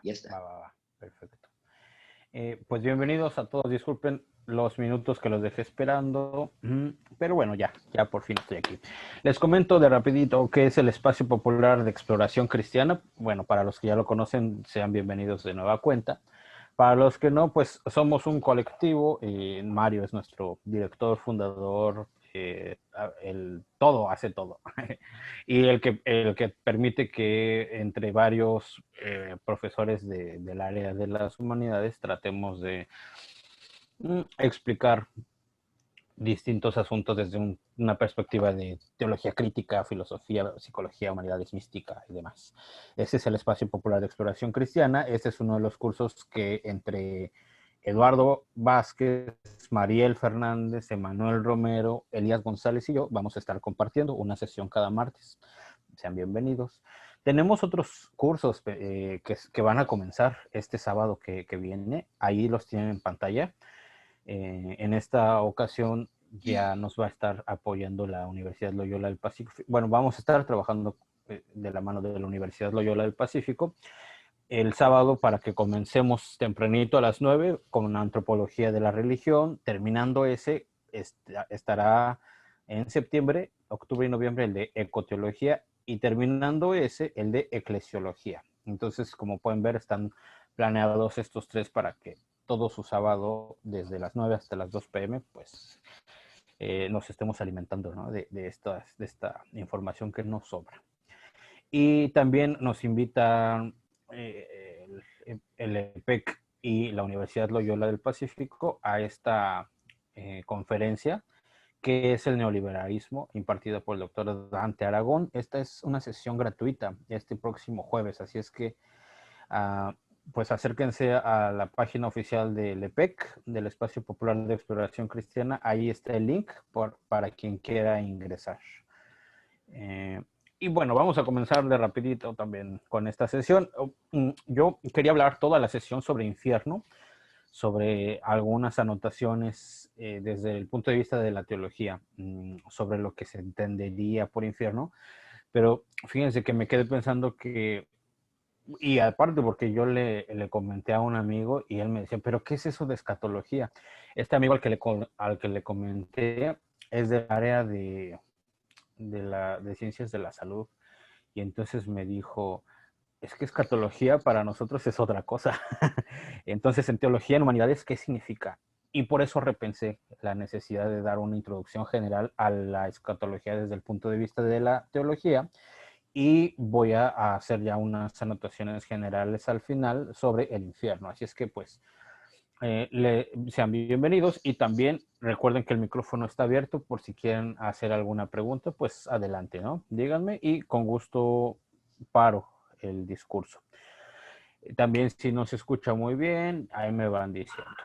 Ya está. Va. Perfecto. Pues bienvenidos a todos. Disculpen los minutos que los dejé esperando, pero bueno, ya por fin estoy aquí. Les comento de rapidito qué es el Espacio Popular de Exploración Cristiana. Bueno, para los que ya lo conocen, sean bienvenidos de nueva cuenta. Para los que no, pues somos un colectivo. Mario es nuestro director, fundador, hace todo. Y el que permite que entre varios profesores del área de las humanidades tratemos de explicar distintos asuntos desde una perspectiva de teología crítica, filosofía, psicología, humanidades, mística y demás. Ese es el Espacio Popular de Exploración Cristiana. Este es uno de los cursos que entre Eduardo Vázquez, Mariel Fernández, Emanuel Romero, Elías González y yo vamos a estar compartiendo una sesión cada martes. Sean bienvenidos. Tenemos otros cursos que van a comenzar este sábado que viene. Ahí los tienen en pantalla. En esta ocasión ya nos va a estar apoyando la Universidad Loyola del Pacífico. Bueno, vamos a estar trabajando de la mano de la Universidad Loyola del Pacífico el sábado para que comencemos tempranito a las 9 con Antropología de la Religión. Terminando ese, estará en septiembre, octubre y noviembre el de Ecoteología y terminando ese el de Eclesiología. Entonces, como pueden ver, están planeados estos tres para que todo su sábado, desde las 9 hasta las 2 p.m., pues nos estemos alimentando, ¿no? de esta información que nos sobra. Y también nos invitan el EPEC y la Universidad Loyola del Pacífico a esta conferencia que es el neoliberalismo, impartida por el doctor Dante Aragón. Esta es una sesión gratuita este próximo jueves, así es que pues acérquense a la página oficial del EPEC, del Espacio Popular de Exploración Cristiana. Ahí está el link para quien quiera ingresar. Y bueno, vamos a comenzar de rapidito también con esta sesión. Yo quería hablar toda la sesión sobre infierno, sobre algunas anotaciones desde el punto de vista de la teología, sobre lo que se entendería por infierno. Pero fíjense que me quedé pensando que, y aparte porque yo le comenté a un amigo y él me decía, pero ¿qué es eso de escatología? Este amigo al que le comenté es del área de ciencias de la salud. Y entonces me dijo, es que escatología para nosotros es otra cosa. Entonces, en teología en humanidades, ¿qué significa? Y por eso repensé la necesidad de dar una introducción general a la escatología desde el punto de vista de la teología. Y voy a hacer ya unas anotaciones generales al final sobre el infierno. Así es que, pues, sean bienvenidos y también recuerden que el micrófono está abierto por si quieren hacer alguna pregunta, pues adelante, ¿no? Díganme y con gusto paro el discurso. También si no se escucha muy bien, ahí me van diciendo.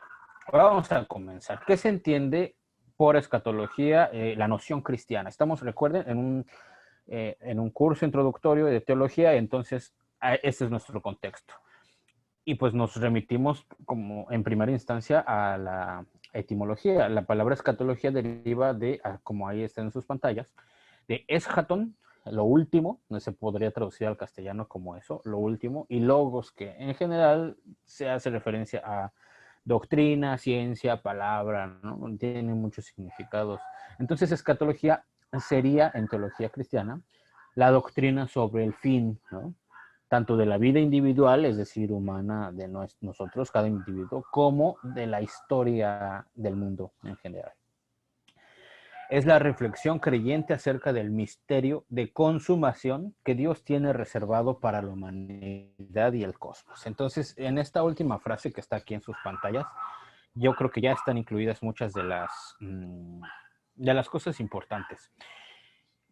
Ahora vamos a comenzar. ¿Qué se entiende por escatología, la noción cristiana? Estamos, recuerden, en un curso introductorio de teología, entonces este es nuestro contexto. Y pues nos remitimos como en primera instancia a la etimología. La palabra escatología deriva de, como ahí está en sus pantallas, de eschaton, lo último, no se podría traducir al castellano como eso, lo último, y logos, que en general se hace referencia a doctrina, ciencia, palabra, ¿no? Tiene muchos significados. Entonces, escatología sería, en teología cristiana, la doctrina sobre el fin, ¿no? Tanto de la vida individual, es decir, humana de nosotros, cada individuo, como de la historia del mundo en general. Es la reflexión creyente acerca del misterio de consumación que Dios tiene reservado para la humanidad y el cosmos. Entonces, en esta última frase que está aquí en sus pantallas, yo creo que ya están incluidas muchas de las cosas importantes.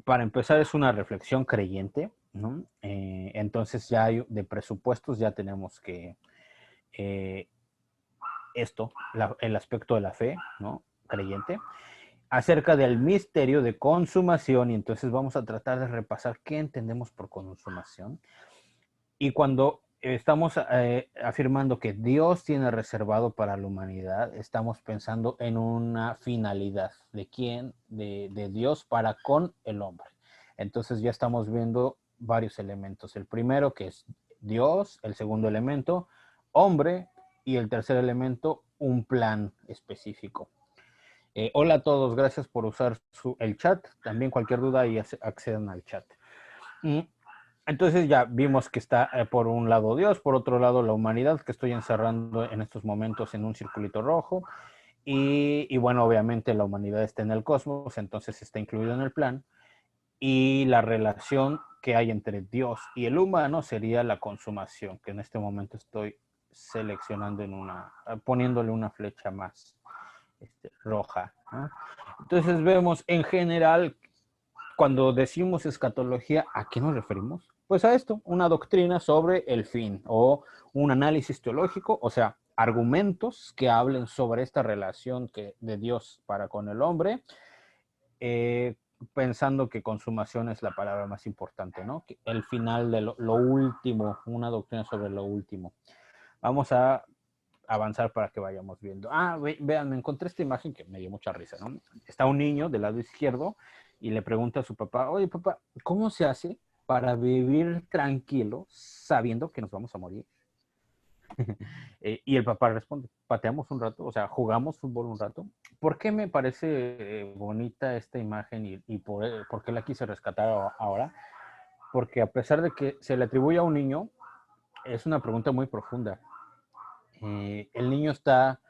Para empezar, es una reflexión creyente, ¿no? Entonces ya hay, de presupuestos ya tenemos que el aspecto de la fe, ¿no? Creyente, acerca del misterio de consumación, y entonces vamos a tratar de repasar qué entendemos por consumación. Y cuando estamos afirmando que Dios tiene reservado para la humanidad, estamos pensando en una finalidad. ¿De quién? De Dios para con el hombre. Entonces ya estamos viendo varios elementos. El primero, que es Dios, el segundo elemento, hombre, y el tercer elemento, un plan específico. Hola a todos, gracias por usar el chat. También cualquier duda y accedan al chat. Entonces ya vimos que está por un lado Dios, por otro lado la humanidad, que estoy encerrando en estos momentos en un circulito rojo. Y bueno, obviamente la humanidad está en el cosmos, entonces está incluido en el plan. Y la relación que hay entre Dios y el humano sería la consumación, que en este momento estoy seleccionando poniéndole una flecha más roja, ¿no? Entonces vemos en general, cuando decimos escatología, ¿a qué nos referimos? Pues a esto, una doctrina sobre el fin o un análisis teológico, o sea, argumentos que hablen sobre esta relación de Dios para con el hombre, pensando que consumación es la palabra más importante, ¿no? El final de lo último, una doctrina sobre lo último. Vamos a avanzar para que vayamos viendo. Vean, me encontré esta imagen que me dio mucha risa, ¿no? Está un niño del lado izquierdo y le pregunta a su papá, oye papá, ¿cómo se hace para vivir tranquilo sabiendo que nos vamos a morir? Y el papá responde, pateamos un rato, o sea, jugamos fútbol un rato. ¿Por qué me parece bonita esta imagen y por qué la quise rescatar ahora? Porque a pesar de que se le atribuye a un niño, es una pregunta muy profunda. El niño está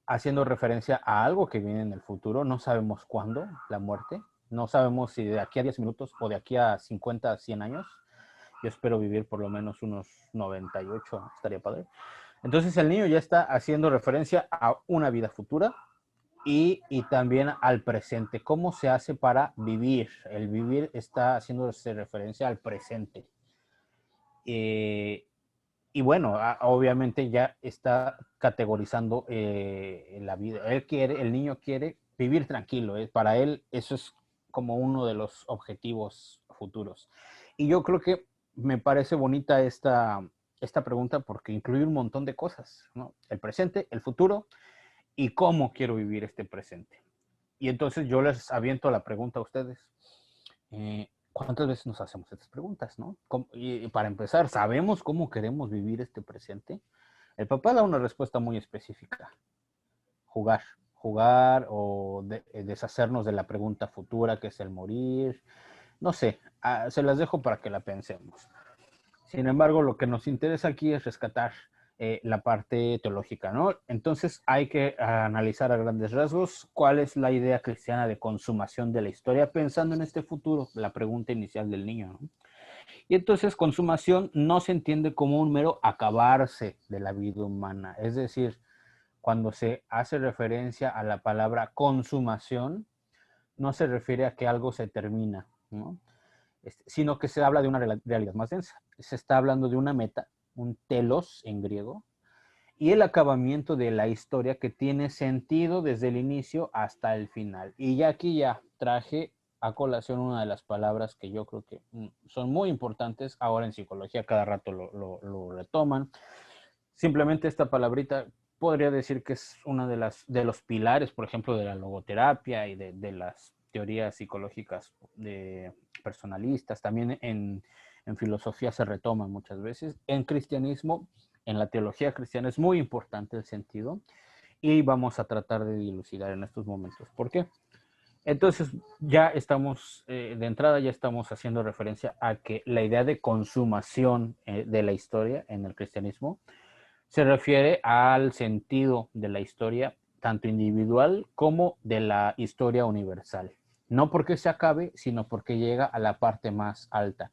haciendo referencia a algo que viene en el futuro, no sabemos cuándo, la muerte, no sabemos si de aquí a 10 minutos o de aquí a 50, 100 años. Yo espero vivir por lo menos unos 98, estaría padre. Entonces el niño ya está haciendo referencia a una vida futura y también al presente. ¿Cómo se hace para vivir? El vivir está haciéndose referencia al presente. Y bueno, obviamente ya está categorizando la vida. El niño quiere vivir tranquilo. Para él eso es como uno de los objetivos futuros. Y yo creo que me parece bonita esta pregunta porque incluye un montón de cosas, ¿no? El presente, el futuro y cómo quiero vivir este presente. Y entonces yo les aviento la pregunta a ustedes. ¿Cuántas veces nos hacemos estas preguntas, no? Y para empezar, ¿sabemos cómo queremos vivir este presente? El papá da una respuesta muy específica. Jugar o deshacernos de la pregunta futura que es el morir. No sé, se las dejo para que la pensemos. Sin embargo, lo que nos interesa aquí es rescatar la parte teológica, ¿no? Entonces hay que analizar a grandes rasgos cuál es la idea cristiana de consumación de la historia pensando en este futuro, la pregunta inicial del niño, ¿no? Y entonces consumación no se entiende como un mero acabarse de la vida humana, es decir, cuando se hace referencia a la palabra consumación, no se refiere a que algo se termina, ¿no? Sino que se habla de una realidad más densa. Se está hablando de una meta, un telos en griego, y el acabamiento de la historia que tiene sentido desde el inicio hasta el final. Y ya aquí ya traje a colación una de las palabras que yo creo que son muy importantes. Ahora en psicología cada rato lo retoman. Simplemente esta palabrita podría decir que es una de los pilares, por ejemplo, de la logoterapia y de las teorías psicológicas personalistas. También en filosofía se retoma muchas veces. En cristianismo, en la teología cristiana es muy importante el sentido y vamos a tratar de dilucidar en estos momentos. ¿Por qué? Entonces ya estamos, de entrada ya estamos haciendo referencia a que la idea de consumación de la historia en el cristianismo se refiere al sentido de la historia, tanto individual como de la historia universal. No porque se acabe, sino porque llega a la parte más alta.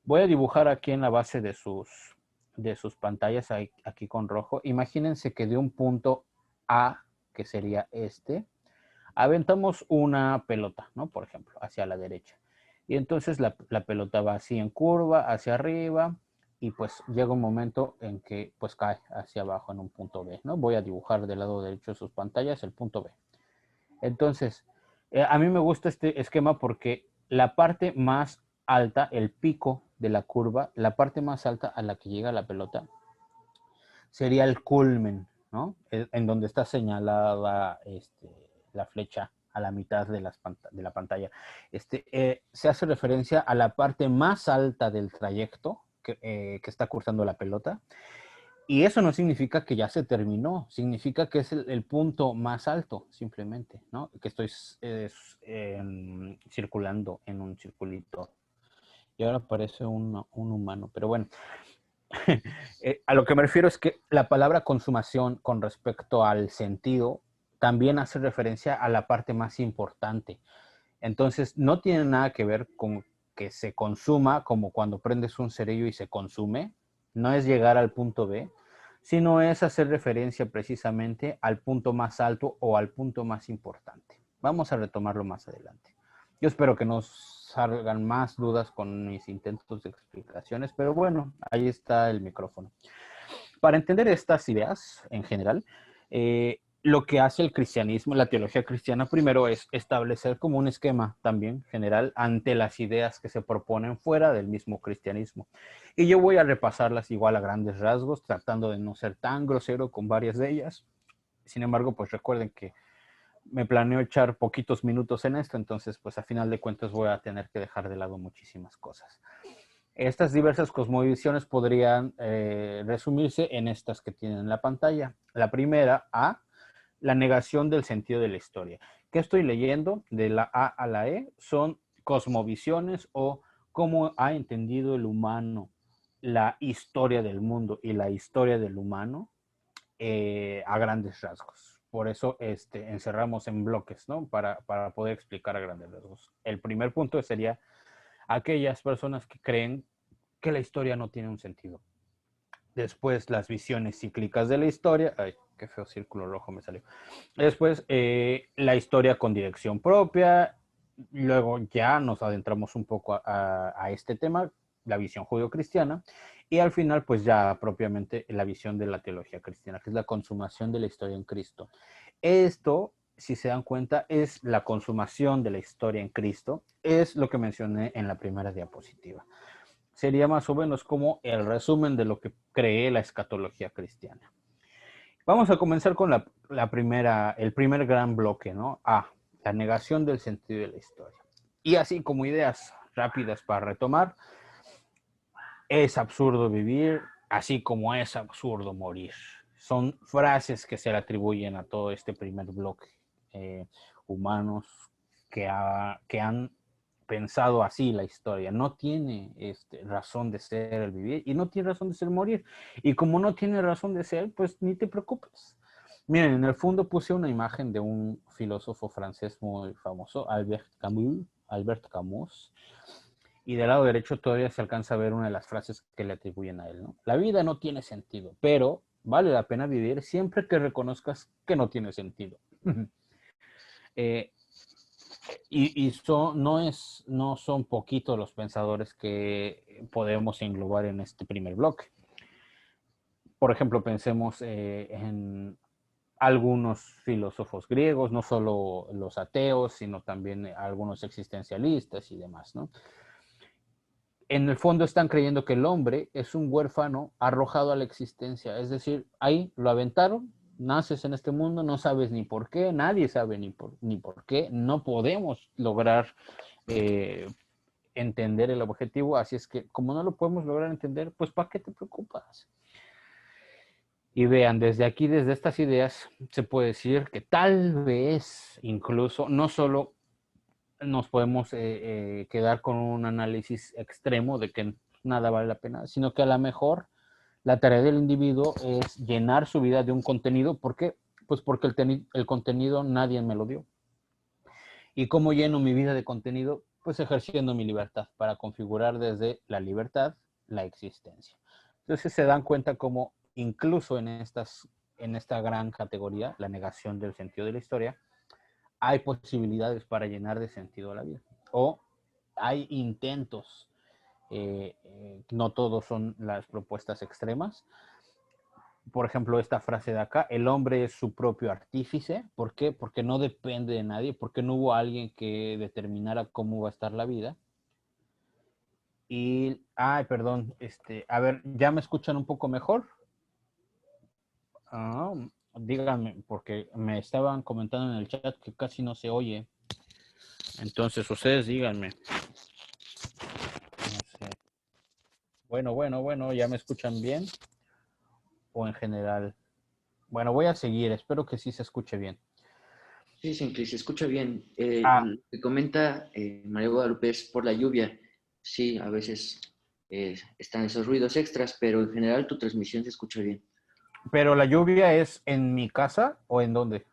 Voy a dibujar aquí en la base de sus pantallas, aquí con rojo. Imagínense que de un punto A, que sería este, aventamos una pelota, ¿no? Por ejemplo, hacia la derecha. Y entonces la pelota va así en curva, hacia arriba, y pues llega un momento en que pues cae hacia abajo en un punto B, ¿no? Voy a dibujar del lado derecho de sus pantallas el punto B. Entonces, a mí me gusta este esquema porque la parte más alta, el pico de la curva, la parte más alta a la que llega la pelota, sería el culmen, ¿no? En donde está señalada la flecha a la mitad de la pantalla. Se hace referencia a la parte más alta del trayecto, que está cursando la pelota. Y eso no significa que ya se terminó, significa que es el punto más alto, simplemente, ¿no? Que estoy circulando en un circulito. Y ahora parece un humano, pero bueno. A lo que me refiero es que la palabra consumación con respecto al sentido también hace referencia a la parte más importante. Entonces, no tiene nada que ver con que se consuma como cuando prendes un cerillo y se consume. No es llegar al punto B, sino es hacer referencia precisamente al punto más alto o al punto más importante. Vamos a retomarlo más adelante. Yo espero que nos salgan más dudas con mis intentos de explicaciones, pero bueno, ahí está el micrófono. Para entender estas ideas en general, lo que hace el cristianismo, la teología cristiana, primero es establecer como un esquema también general ante las ideas que se proponen fuera del mismo cristianismo. Y yo voy a repasarlas igual a grandes rasgos, tratando de no ser tan grosero con varias de ellas. Sin embargo, pues recuerden que me planeo echar poquitos minutos en esto, entonces pues a final de cuentas voy a tener que dejar de lado muchísimas cosas. Estas diversas cosmovisiones podrían resumirse en estas que tienen en la pantalla. La primera, A, la negación del sentido de la historia. ¿Qué estoy leyendo? De la A a la E son cosmovisiones o cómo ha entendido el humano la historia del mundo y la historia del humano a grandes rasgos. Por eso encerramos en bloques, ¿no? Para poder explicar a grandes rasgos. El primer punto sería aquellas personas que creen que la historia no tiene un sentido. Después, las visiones cíclicas de la historia. Ay, qué feo círculo rojo me salió. Después, la historia con dirección propia. Luego ya nos adentramos un poco a este tema, la visión judio-cristiana. Y al final, pues ya propiamente la visión de la teología cristiana, que es la consumación de la historia en Cristo. Esto, si se dan cuenta, es la consumación de la historia en Cristo. Es lo que mencioné en la primera diapositiva. Sería más o menos como el resumen de lo que cree la escatología cristiana. Vamos a comenzar con el primer gran bloque, ¿no? A, la negación del sentido de la historia. Y así como ideas rápidas para retomar, es absurdo vivir, así como es absurdo morir. Son frases que se le atribuyen a todo este primer bloque. Humanos que han pensado así la historia. No tiene razón de ser el vivir y no tiene razón de ser morir. Y como no tiene razón de ser, pues ni te preocupes. Miren, en el fondo puse una imagen de un filósofo francés muy famoso, Albert Camus, y del lado derecho todavía se alcanza a ver una de las frases que le atribuyen a él, ¿no? La vida no tiene sentido, pero vale la pena vivir siempre que reconozcas que no tiene sentido. No son poquitos los pensadores que podemos englobar en este primer bloque. Por ejemplo, pensemos en algunos filósofos griegos, no solo los ateos, sino también algunos existencialistas y demás, ¿no? En el fondo están creyendo que el hombre es un huérfano arrojado a la existencia, es decir, ahí lo aventaron, naces en este mundo, no sabes ni por qué, nadie sabe ni por qué, no podemos lograr entender el objetivo, así es que como no lo podemos lograr entender, pues ¿para qué te preocupas? Y vean, desde aquí, desde estas ideas, se puede decir que tal vez incluso no solo nos podemos quedar con un análisis extremo de que nada vale la pena, sino que a lo mejor la tarea del individuo es llenar su vida de un contenido. ¿Por qué? Pues porque el contenido nadie me lo dio. ¿Y cómo lleno mi vida de contenido? Pues ejerciendo mi libertad para configurar desde la libertad la existencia. Entonces se dan cuenta cómo incluso en esta gran categoría, la negación del sentido de la historia, hay posibilidades para llenar de sentido la vida. O hay intentos, no todos son las propuestas extremas. Por ejemplo, esta frase de acá, el hombre es su propio artífice. ¿Por qué? Porque no depende de nadie, porque no hubo alguien que determinara cómo va a estar la vida. Y, ay, perdón, a ver, ¿ya me escuchan un poco mejor? Ah, díganme, porque me estaban comentando en el chat que casi no se oye. Entonces, ustedes díganme. No sé. Bueno, ¿ya me escuchan bien? O en general. Bueno, voy a seguir, espero que sí se escuche bien. Sí, Simple, se escucha bien. Ah, Lo que comenta María Guadalupe es por la lluvia. Sí, a veces están esos ruidos extras, pero en general tu transmisión se escucha bien. pero la lluvia es en mi casa o en dónde?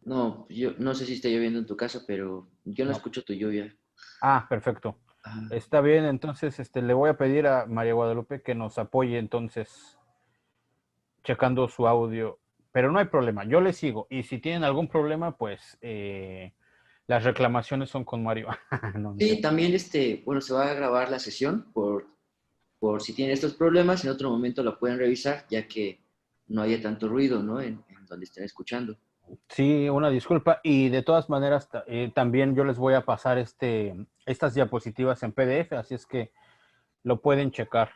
No, yo no sé si está lloviendo en tu casa, pero yo no No. escucho tu lluvia. Ah, perfecto. Ah, Está bien, entonces le voy a pedir a María Guadalupe que nos apoye entonces checando su audio, pero no hay problema, yo le sigo y si tienen algún problema, pues las reclamaciones son con Mario. No, no es sí, cierto. también bueno, se va a grabar la sesión por si tienen estos problemas, en otro momento la pueden revisar, ya que no haya tanto ruido, ¿no? En donde estén escuchando. Sí, una disculpa y de todas maneras también yo les voy a pasar estas diapositivas en PDF, así es que lo pueden checar.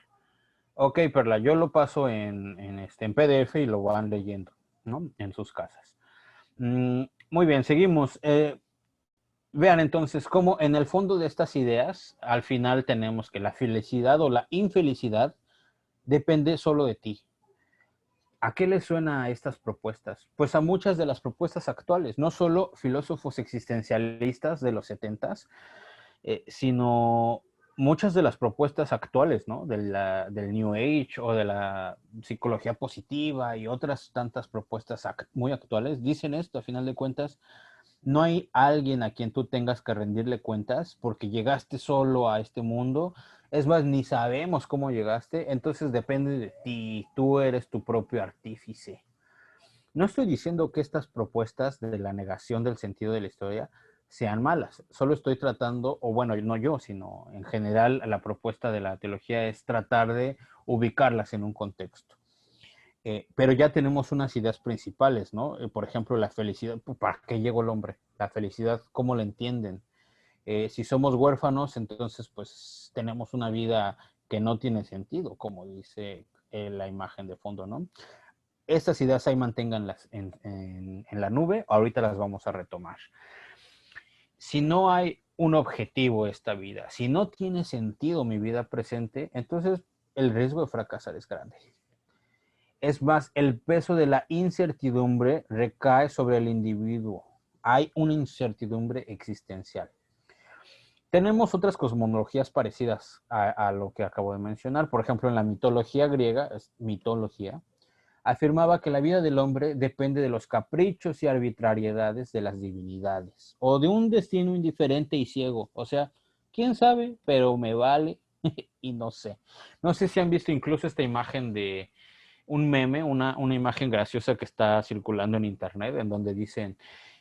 Ok, Perla, yo lo paso en PDF y lo van leyendo, ¿no? En sus casas. Muy bien, seguimos. Vean entonces cómo en el fondo de estas ideas, al final tenemos que la felicidad o la infelicidad depende solo de ti. ¿A qué le suena a estas propuestas? Pues a muchas de las propuestas actuales, no solo filósofos existencialistas de los setentas, sino muchas de las propuestas actuales, ¿no? Del New Age o de la psicología positiva y otras tantas propuestas muy actuales, dicen esto, a final de cuentas, no hay alguien a quien tú tengas que rendirle cuentas porque llegaste solo a este mundo. Es más, ni sabemos cómo llegaste, entonces depende de ti, tú eres tu propio artífice. No estoy diciendo que estas propuestas de la negación del sentido de la historia sean malas, solo estoy tratando, o bueno, no yo, sino en general la propuesta de la teología es tratar de ubicarlas en un contexto. Pero ya tenemos unas ideas principales, ¿no? Por ejemplo, la felicidad, ¿para qué llegó el hombre? La felicidad, ¿cómo la entienden? Si somos huérfanos, entonces pues tenemos una vida que no tiene sentido, como dice la imagen de fondo, ¿no? Estas ideas ahí manténganlas en la nube, ahorita las vamos a retomar. Si no hay un objetivo esta vida, si no tiene sentido mi vida presente, entonces el riesgo de fracasar es grande. Es más, el peso de la incertidumbre recae sobre el individuo. Hay una incertidumbre existencial. Tenemos otras cosmologías parecidas a lo que acabo de mencionar. Por ejemplo, en la mitología griega, es mitología, afirmaba que la vida del hombre depende de los caprichos y arbitrariedades de las divinidades o de un destino indiferente y ciego. O sea, quién sabe, pero me vale y no sé. No sé si han visto incluso esta imagen de un meme, una imagen graciosa que está circulando en internet, en donde dicen,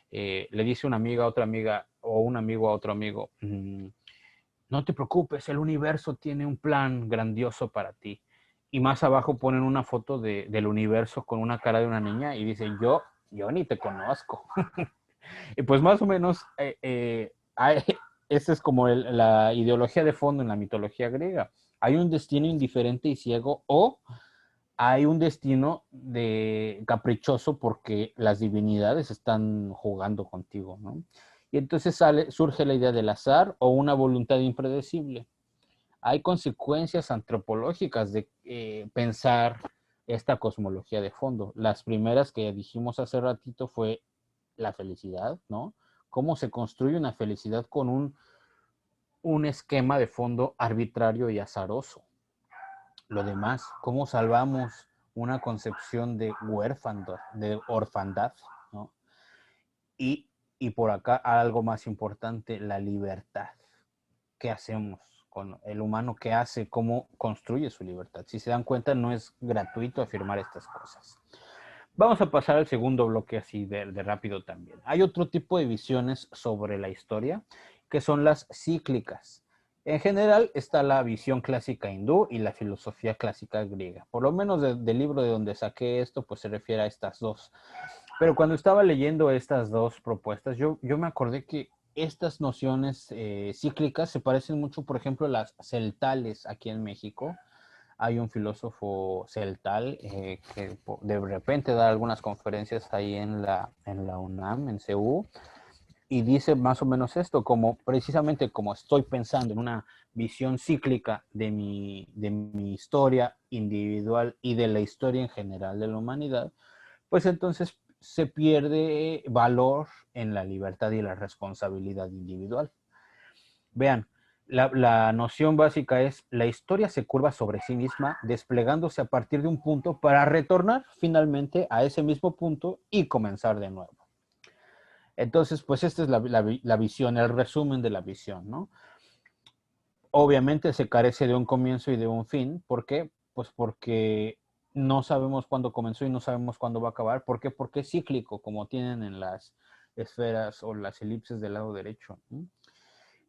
le dice una amiga a otra amiga o un amigo a otro amigo, no te preocupes, el universo tiene un plan grandioso para ti. Y más abajo ponen una foto del universo con una cara de una niña y dicen, yo ni te conozco. Y pues más o menos, esa es como la ideología de fondo en la mitología griega. Hay un destino indiferente y ciego o hay un destino caprichoso porque las divinidades están jugando contigo, ¿no? Y entonces surge la idea del azar o una voluntad impredecible. Hay consecuencias antropológicas de pensar esta cosmología de fondo. Las primeras que dijimos hace ratito fue la felicidad, ¿no? Cómo se construye una felicidad con un esquema de fondo arbitrario y azaroso. Lo demás, cómo salvamos una concepción de orfandad, ¿no? Y, y por acá algo más importante, la libertad. ¿Qué hacemos con el humano? ¿Qué hace? ¿Cómo construye su libertad? Si se dan cuenta, no es gratuito afirmar estas cosas. Vamos a pasar al segundo bloque así de rápido también. Hay otro tipo de visiones sobre la historia que son las cíclicas. En general está la visión clásica hindú y la filosofía clásica griega. Por lo menos del libro de donde saqué esto, pues se refiere a estas dos. Pero cuando estaba leyendo estas dos propuestas, yo me acordé que estas nociones cíclicas se parecen mucho, por ejemplo, a las celtales aquí en México. Hay un filósofo celtal que de repente da algunas conferencias ahí en la UNAM, en CEU, y dice más o menos esto, como precisamente como estoy pensando en una visión cíclica de mi historia individual y de la historia en general de la humanidad, pues entonces se pierde valor en la libertad y la responsabilidad individual. Vean, la noción básica es la historia se curva sobre sí misma, desplegándose a partir de un punto para retornar finalmente a ese mismo punto y comenzar de nuevo. Entonces, pues esta es la visión, el resumen de la visión, ¿no? Obviamente se carece de un comienzo y de un fin. ¿Por qué? Pues porque no sabemos cuándo comenzó y no sabemos cuándo va a acabar. ¿Por qué? Porque es cíclico, como tienen en las esferas o las elipses del lado derecho, ¿no?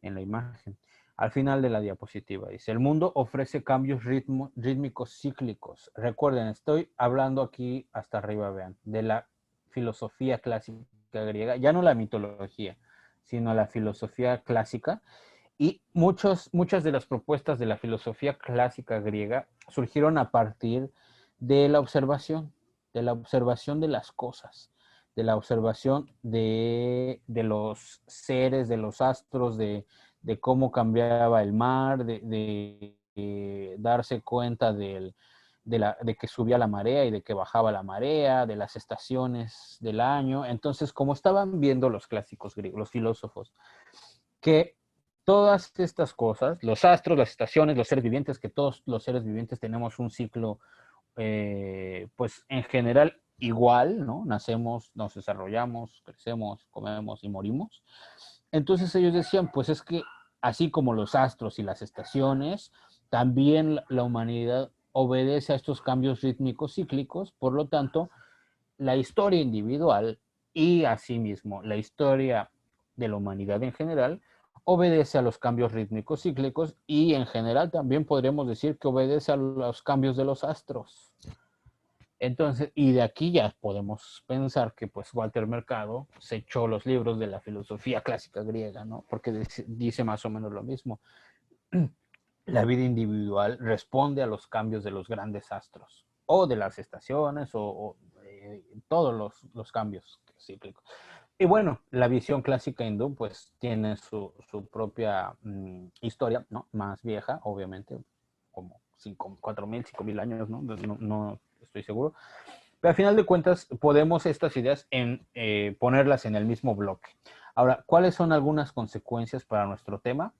En la imagen. Al final de la diapositiva dice, el mundo ofrece cambios rítmicos cíclicos. Recuerden, estoy hablando aquí hasta arriba, vean, de la filosofía clásica griega, ya no la mitología, sino la filosofía clásica. Y muchas de las propuestas de la filosofía clásica griega surgieron a partir de la observación de las cosas, de la observación de los seres, de los astros, de cómo cambiaba el mar, de darse cuenta de que subía la marea y de que bajaba la marea, de las estaciones del año. Entonces, como estaban viendo los clásicos griegos, los filósofos, que todas estas cosas, los astros, las estaciones, los seres vivientes, que todos los seres vivientes tenemos un ciclo, pues en general igual, ¿no? Nacemos, nos desarrollamos, crecemos, comemos y morimos. Entonces ellos decían, pues es que así como los astros y las estaciones, también la humanidad obedece a estos cambios rítmicos cíclicos, por lo tanto, la historia individual y asimismo la historia de la humanidad en general obedece a los cambios rítmicos cíclicos y en general también podríamos decir que obedece a los cambios de los astros. Entonces, y de aquí ya podemos pensar que pues Walter Mercado se echó los libros de la filosofía clásica griega, ¿no? Porque dice más o menos lo mismo. La vida individual responde a los cambios de los grandes astros o de las estaciones o todos los cambios cíclicos. Y bueno, la visión clásica hindú pues tiene su propia historia, ¿no? Más vieja, obviamente, como 4.000, 5.000 años, ¿no? No estoy seguro. Pero al final de cuentas podemos estas ideas ponerlas en el mismo bloque. Ahora, ¿cuáles son algunas consecuencias para nuestro tema?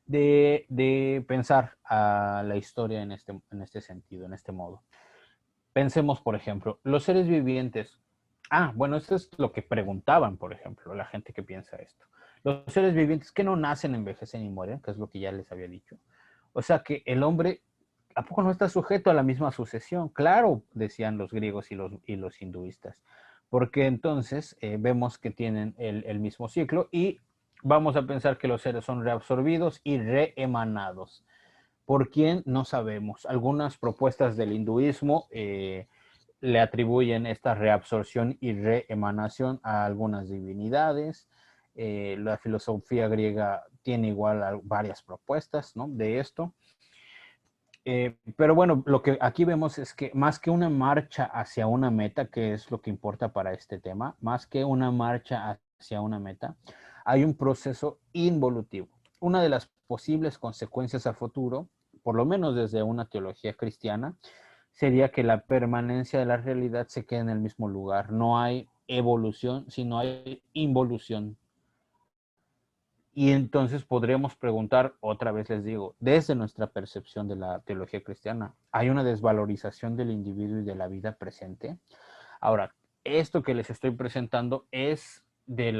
De pensar a la historia en este sentido, en este modo. Pensemos, por ejemplo, los seres vivientes. Bueno, esto es lo que preguntaban, por ejemplo, la gente que piensa esto. Los seres vivientes que no nacen, envejecen y mueren, que es lo que ya les había dicho. O sea que el hombre, ¿a poco no está sujeto a la misma sucesión? Claro, decían los griegos y los hinduistas, porque entonces vemos que tienen el mismo ciclo y vamos a pensar que los seres son reabsorbidos y reemanados. ¿Por quién? No sabemos. Algunas propuestas del hinduismo le atribuyen esta reabsorción y reemanación a algunas divinidades. La filosofía griega tiene igual varias propuestas, ¿no? De esto. Pero bueno, lo que aquí vemos es que más que una marcha hacia una meta, que es lo que importa para este tema, más que una marcha hacia una meta, hay un proceso involutivo. Una de las posibles consecuencias a futuro, por lo menos desde una teología cristiana, sería que la permanencia de la realidad se quede en el mismo lugar. No hay evolución, sino hay involución. Y entonces podríamos preguntar, otra vez les digo, desde nuestra percepción de la teología cristiana, ¿hay una desvalorización del individuo y de la vida presente? Ahora, esto que les estoy presentando es de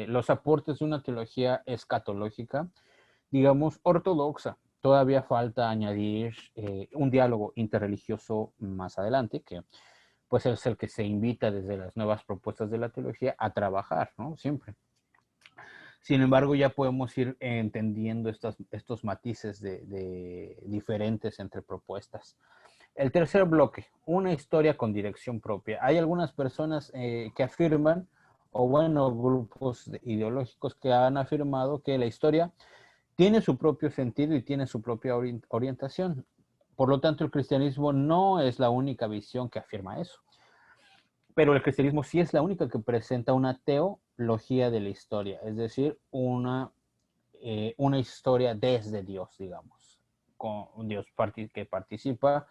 los aportes de una teología escatológica, digamos, ortodoxa. Todavía falta añadir un diálogo interreligioso más adelante, que pues es el que se invita desde las nuevas propuestas de la teología a trabajar, ¿no? Siempre. Sin embargo, ya podemos ir entendiendo estos matices de diferentes entre propuestas. El tercer bloque, una historia con dirección propia. Hay algunas personas que afirman, o bueno, grupos ideológicos que han afirmado que la historia tiene su propio sentido y tiene su propia orientación. Por lo tanto, el cristianismo no es la única visión que afirma eso. pero el cristianismo sí es la única que presenta una teología de la historia, es decir, una historia desde Dios, digamos, con un Dios que participa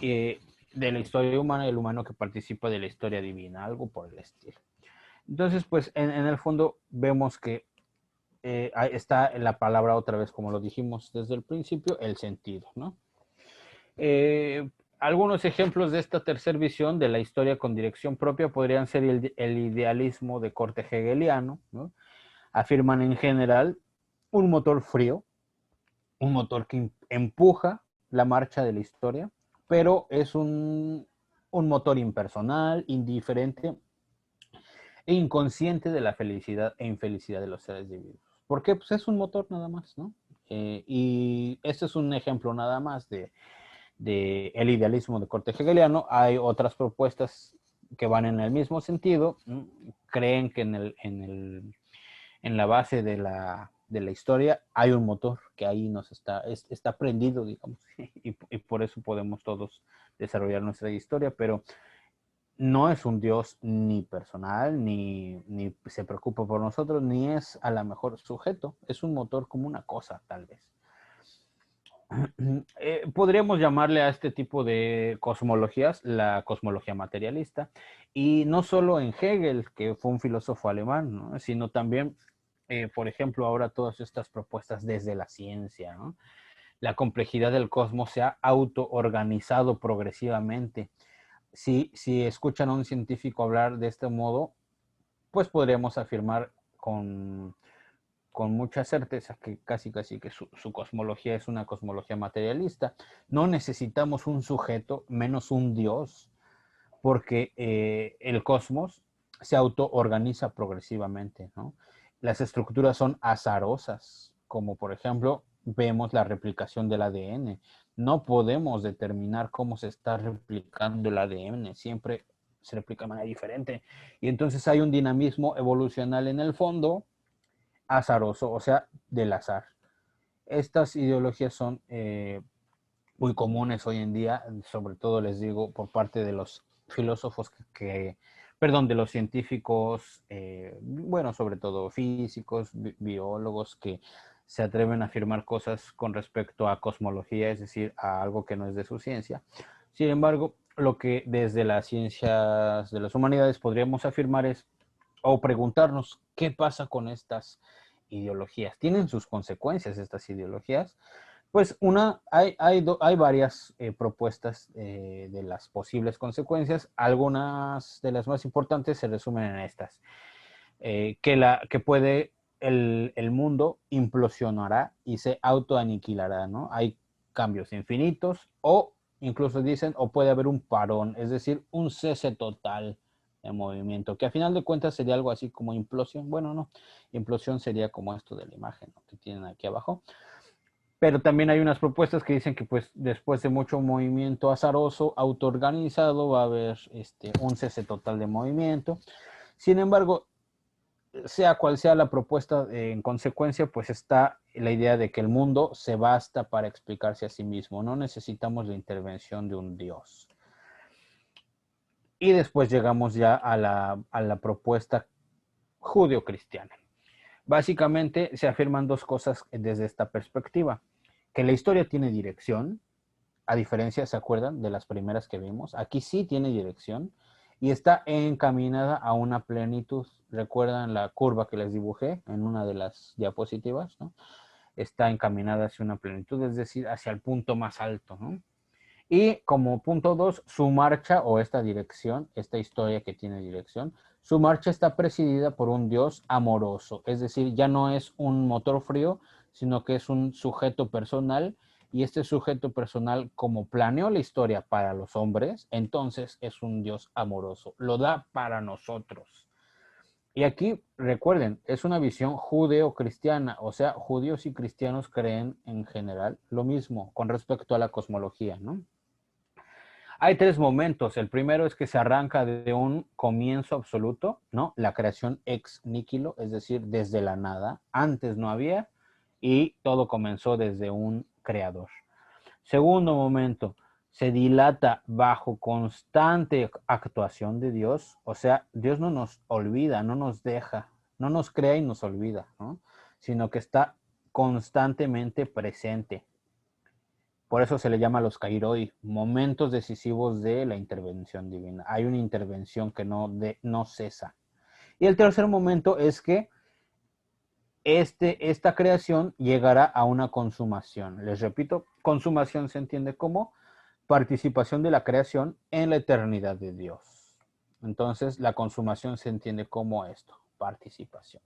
de la historia humana y el humano que participa de la historia divina, algo por el estilo. Entonces, pues en el fondo vemos que ahí está la palabra otra vez, como lo dijimos desde el principio, el sentido, ¿no? Algunos ejemplos de esta tercera visión de la historia con dirección propia podrían ser el idealismo de corte hegeliano, ¿no? Afirman en general un motor frío, un motor que empuja la marcha de la historia, pero es un motor impersonal, indiferente e inconsciente de la felicidad e infelicidad de los seres divinos. ¿Por qué? Pues es un motor nada más, ¿no? Y este es un ejemplo nada más de el idealismo de corte hegeliano. Hay otras propuestas que van en el mismo sentido. ¿No? Creen que en la base de la historia hay un motor que ahí está prendido, digamos, y por eso podemos todos desarrollar nuestra historia, pero no es un Dios ni personal, ni se preocupa por nosotros, ni es a lo mejor sujeto, es un motor como una cosa, tal vez. Podríamos llamarle a este tipo de cosmologías la cosmología materialista, y no solo en Hegel, que fue un filósofo alemán, ¿no? Sino también, por ejemplo, ahora todas estas propuestas desde la ciencia, ¿no? La complejidad del cosmos se ha autoorganizado progresivamente. Si escuchan a un científico hablar de este modo, pues podríamos afirmar con mucha certeza que casi que su cosmología es una cosmología materialista. No necesitamos un sujeto, menos un Dios, porque el cosmos se autoorganiza progresivamente, ¿no? Las estructuras son azarosas, como por ejemplo vemos la replicación del ADN. No podemos determinar cómo se está replicando el ADN, siempre se replica de manera diferente. Y entonces hay un dinamismo evolucional en el fondo azaroso, o sea, del azar. Estas ideologías son muy comunes hoy en día, sobre todo les digo por parte de los filósofos perdón, de los científicos, bueno, sobre todo físicos, biólogos, que se atreven a afirmar cosas con respecto a cosmología, es decir, a algo que no es de su ciencia. Sin embargo, lo que desde las ciencias de las humanidades podríamos afirmar es, o preguntarnos, ¿qué pasa con estas ideologías? ¿Tienen sus consecuencias estas ideologías? Pues hay varias propuestas de las posibles consecuencias. Algunas de las más importantes se resumen en estas. Que puede el mundo implosionará y se autoaniquilará, ¿no? Hay cambios infinitos o incluso dicen, o puede haber un parón, es decir, un cese total de movimiento, que a final de cuentas sería algo así como implosión. Bueno, no, implosión sería como esto de la imagen, ¿no? Que tienen aquí abajo. Pero también hay unas propuestas que dicen que pues después de mucho movimiento azaroso, autoorganizado, va a haber un cese total de movimiento. Sin embargo, sea cual sea la propuesta, en consecuencia, pues está la idea de que el mundo se basta para explicarse a sí mismo. No necesitamos la intervención de un Dios. Y después llegamos ya a la propuesta judeocristiana. Básicamente se afirman dos cosas desde esta perspectiva. Que la historia tiene dirección, a diferencia, ¿se acuerdan? De las primeras que vimos. Aquí sí tiene dirección y está encaminada a una plenitud. ¿Recuerdan la curva que les dibujé en una de las diapositivas? ¿No? Está encaminada hacia una plenitud, es decir, hacia el punto más alto, ¿no? Y como punto 2, su marcha o esta dirección, esta historia que tiene dirección, su marcha está presidida por un Dios amoroso, es decir, ya no es un motor frío, sino que es un sujeto personal, y este sujeto personal, como planeó la historia para los hombres, entonces es un Dios amoroso, lo da para nosotros. Y aquí, recuerden, es una visión judeo-cristiana, o sea, judíos y cristianos creen en general lo mismo con respecto a la cosmología, ¿no? Hay tres momentos. El primero es que se arranca de un comienzo absoluto, ¿no? La creación ex nihilo, es decir, desde la nada. Antes no había y todo comenzó desde un creador. Segundo momento, se dilata bajo constante actuación de Dios, o sea, Dios no nos olvida, no nos deja, no nos crea y nos olvida, ¿no? Sino que está constantemente presente. Por eso se le llama los kairoi, momentos decisivos de la intervención divina. Hay una intervención que no cesa. Y el tercer momento es que esta creación llegará a una consumación. Les repito, consumación se entiende como participación de la creación en la eternidad de Dios. Entonces, la consumación se entiende como esto, participación.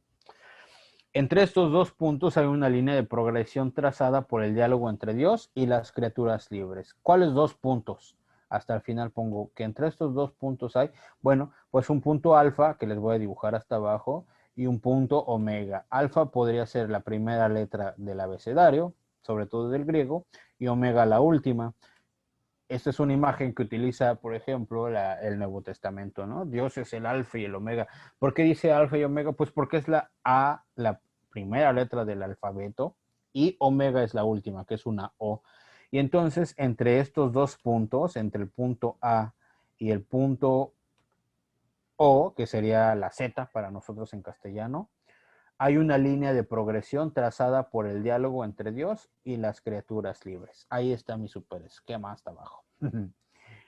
Entre estos dos puntos hay una línea de progresión trazada por el diálogo entre Dios y las criaturas libres. ¿Cuáles dos puntos? Hasta el final pongo que entre estos dos puntos hay, bueno, pues un punto alfa, que les voy a dibujar hasta abajo, y un punto omega. Alfa podría ser la primera letra del abecedario, sobre todo del griego, y omega la última. Esta es una imagen que utiliza, por ejemplo, el Nuevo Testamento, ¿no? Dios es el alfa y el omega. ¿Por qué dice alfa y omega? Pues porque es la A, la primera letra del alfabeto, y omega es la última, que es una O. Y entonces, entre estos dos puntos, entre el punto A y el punto O, que sería la Z para nosotros en castellano, hay una línea de progresión trazada por el diálogo entre Dios y las criaturas libres. Ahí está mi super esquema hasta abajo.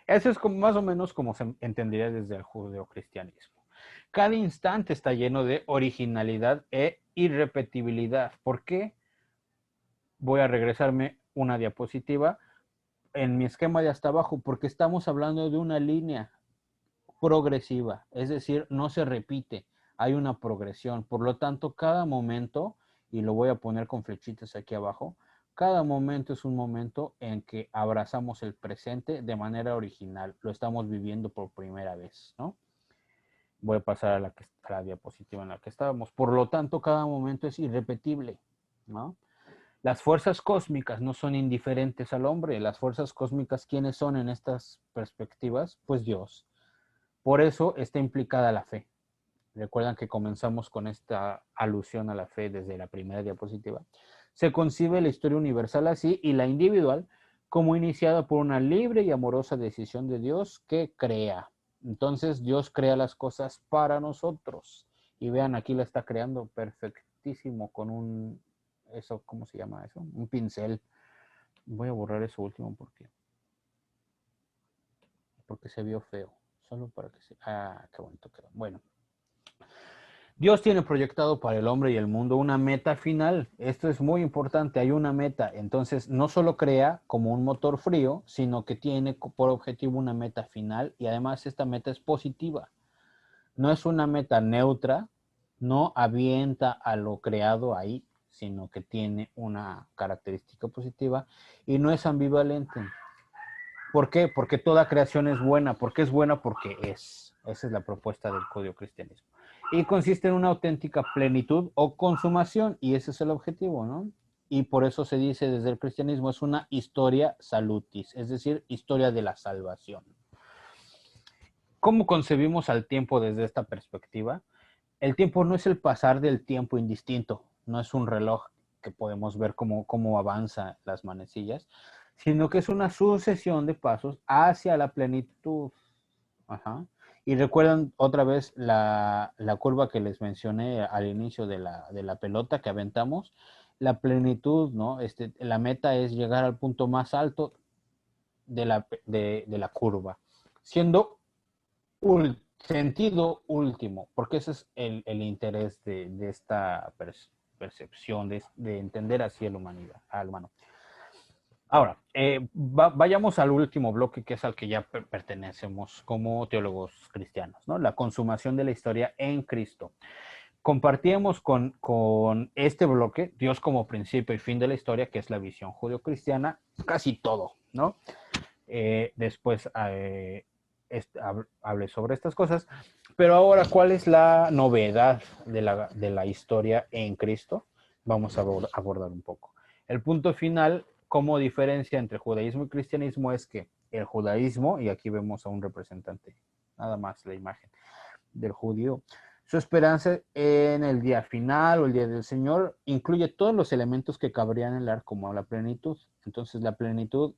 Eso es como, más o menos como se entendería desde el judeocristianismo. Cada instante está lleno de originalidad e irrepetibilidad. ¿Por qué? Voy a regresarme una diapositiva en mi esquema de hasta abajo, porque estamos hablando de una línea progresiva, es decir, no se repite, hay una progresión. Por lo tanto, cada momento, y lo voy a poner con flechitas aquí abajo, cada momento es un momento en que abrazamos el presente de manera original, lo estamos viviendo por primera vez, ¿no? Voy a pasar a la diapositiva en la que estábamos. Por lo tanto, cada momento es irrepetible, ¿no? Las fuerzas cósmicas no son indiferentes al hombre. Las fuerzas cósmicas, ¿quiénes son en estas perspectivas? Pues Dios. Por eso está implicada la fe. Recuerdan que comenzamos con esta alusión a la fe desde la primera diapositiva. Se concibe la historia universal así y la individual como iniciada por una libre y amorosa decisión de Dios que crea. Entonces Dios crea las cosas para nosotros. Y vean, aquí la está creando perfectísimo con eso, ¿cómo se llama eso? Un pincel. Voy a borrar eso último porque se vio feo. Solo para que se... Ah, qué bonito quedó. Bueno. Dios tiene proyectado para el hombre y el mundo una meta final. Esto es muy importante, hay una meta. Entonces, no solo crea como un motor frío, sino que tiene por objetivo una meta final y además esta meta es positiva. No es una meta neutra, no avienta a lo creado ahí, sino que tiene una característica positiva y no es ambivalente. ¿Por qué? Porque toda creación es buena. ¿Por qué es buena? Porque es. Esa es la propuesta del judeocristianismo. Y consiste en una auténtica plenitud o consumación, y ese es el objetivo, ¿no? Y por eso se dice desde el cristianismo, es una historia salutis, es decir, historia de la salvación. ¿Cómo concebimos al tiempo desde esta perspectiva? El tiempo no es el pasar del tiempo indistinto, no es un reloj que podemos ver cómo avanza las manecillas, sino que es una sucesión de pasos hacia la plenitud. Ajá. Y recuerdan otra vez la curva que les mencioné al inicio de la pelota que aventamos. La plenitud, ¿no? La meta es llegar al punto más alto de la curva, siendo sentido último, porque ese es el interés de esta percepción, de entender así a la humanidad, al humano. Ahora, vayamos al último bloque, que es al que ya pertenecemos como teólogos cristianos, ¿no? La consumación de la historia en Cristo. Compartíamos con este bloque, Dios como principio y fin de la historia, que es la visión judeocristiana, casi todo, ¿no? Después hablé sobre estas cosas, pero ahora, ¿cuál es la novedad de la historia en Cristo? Vamos a abordar un poco. El punto final, como diferencia entre judaísmo y cristianismo, es que el judaísmo, y aquí vemos a un representante, nada más la imagen del judío, su esperanza en el día final o el día del Señor incluye todos los elementos que cabrían en el arco como la plenitud. Entonces, la plenitud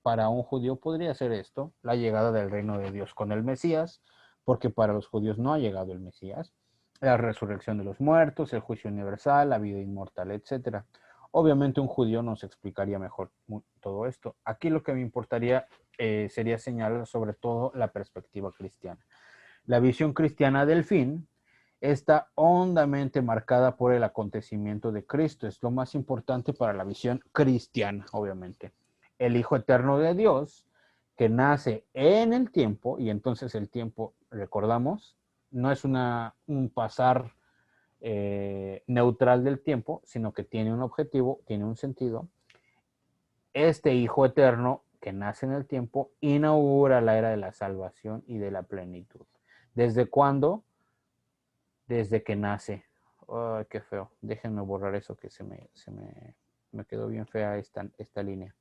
para un judío podría ser esto, la llegada del reino de Dios con el Mesías, porque para los judíos no ha llegado el Mesías, la resurrección de los muertos, el juicio universal, la vida inmortal, etcétera. Obviamente un judío nos explicaría mejor todo esto. Aquí lo que me importaría sería señalar sobre todo la perspectiva cristiana. La visión cristiana del fin está hondamente marcada por el acontecimiento de Cristo. Es lo más importante para la visión cristiana, obviamente. El Hijo Eterno de Dios, que nace en el tiempo, y entonces el tiempo, recordamos, no es un pasar neutral del tiempo, sino que tiene un objetivo, tiene un sentido. Este Hijo Eterno que nace en el tiempo inaugura la era de la salvación y de la plenitud. ¿Desde cuándo? Desde que nace. Ay, qué feo. Déjenme borrar eso que me quedó bien fea esta línea.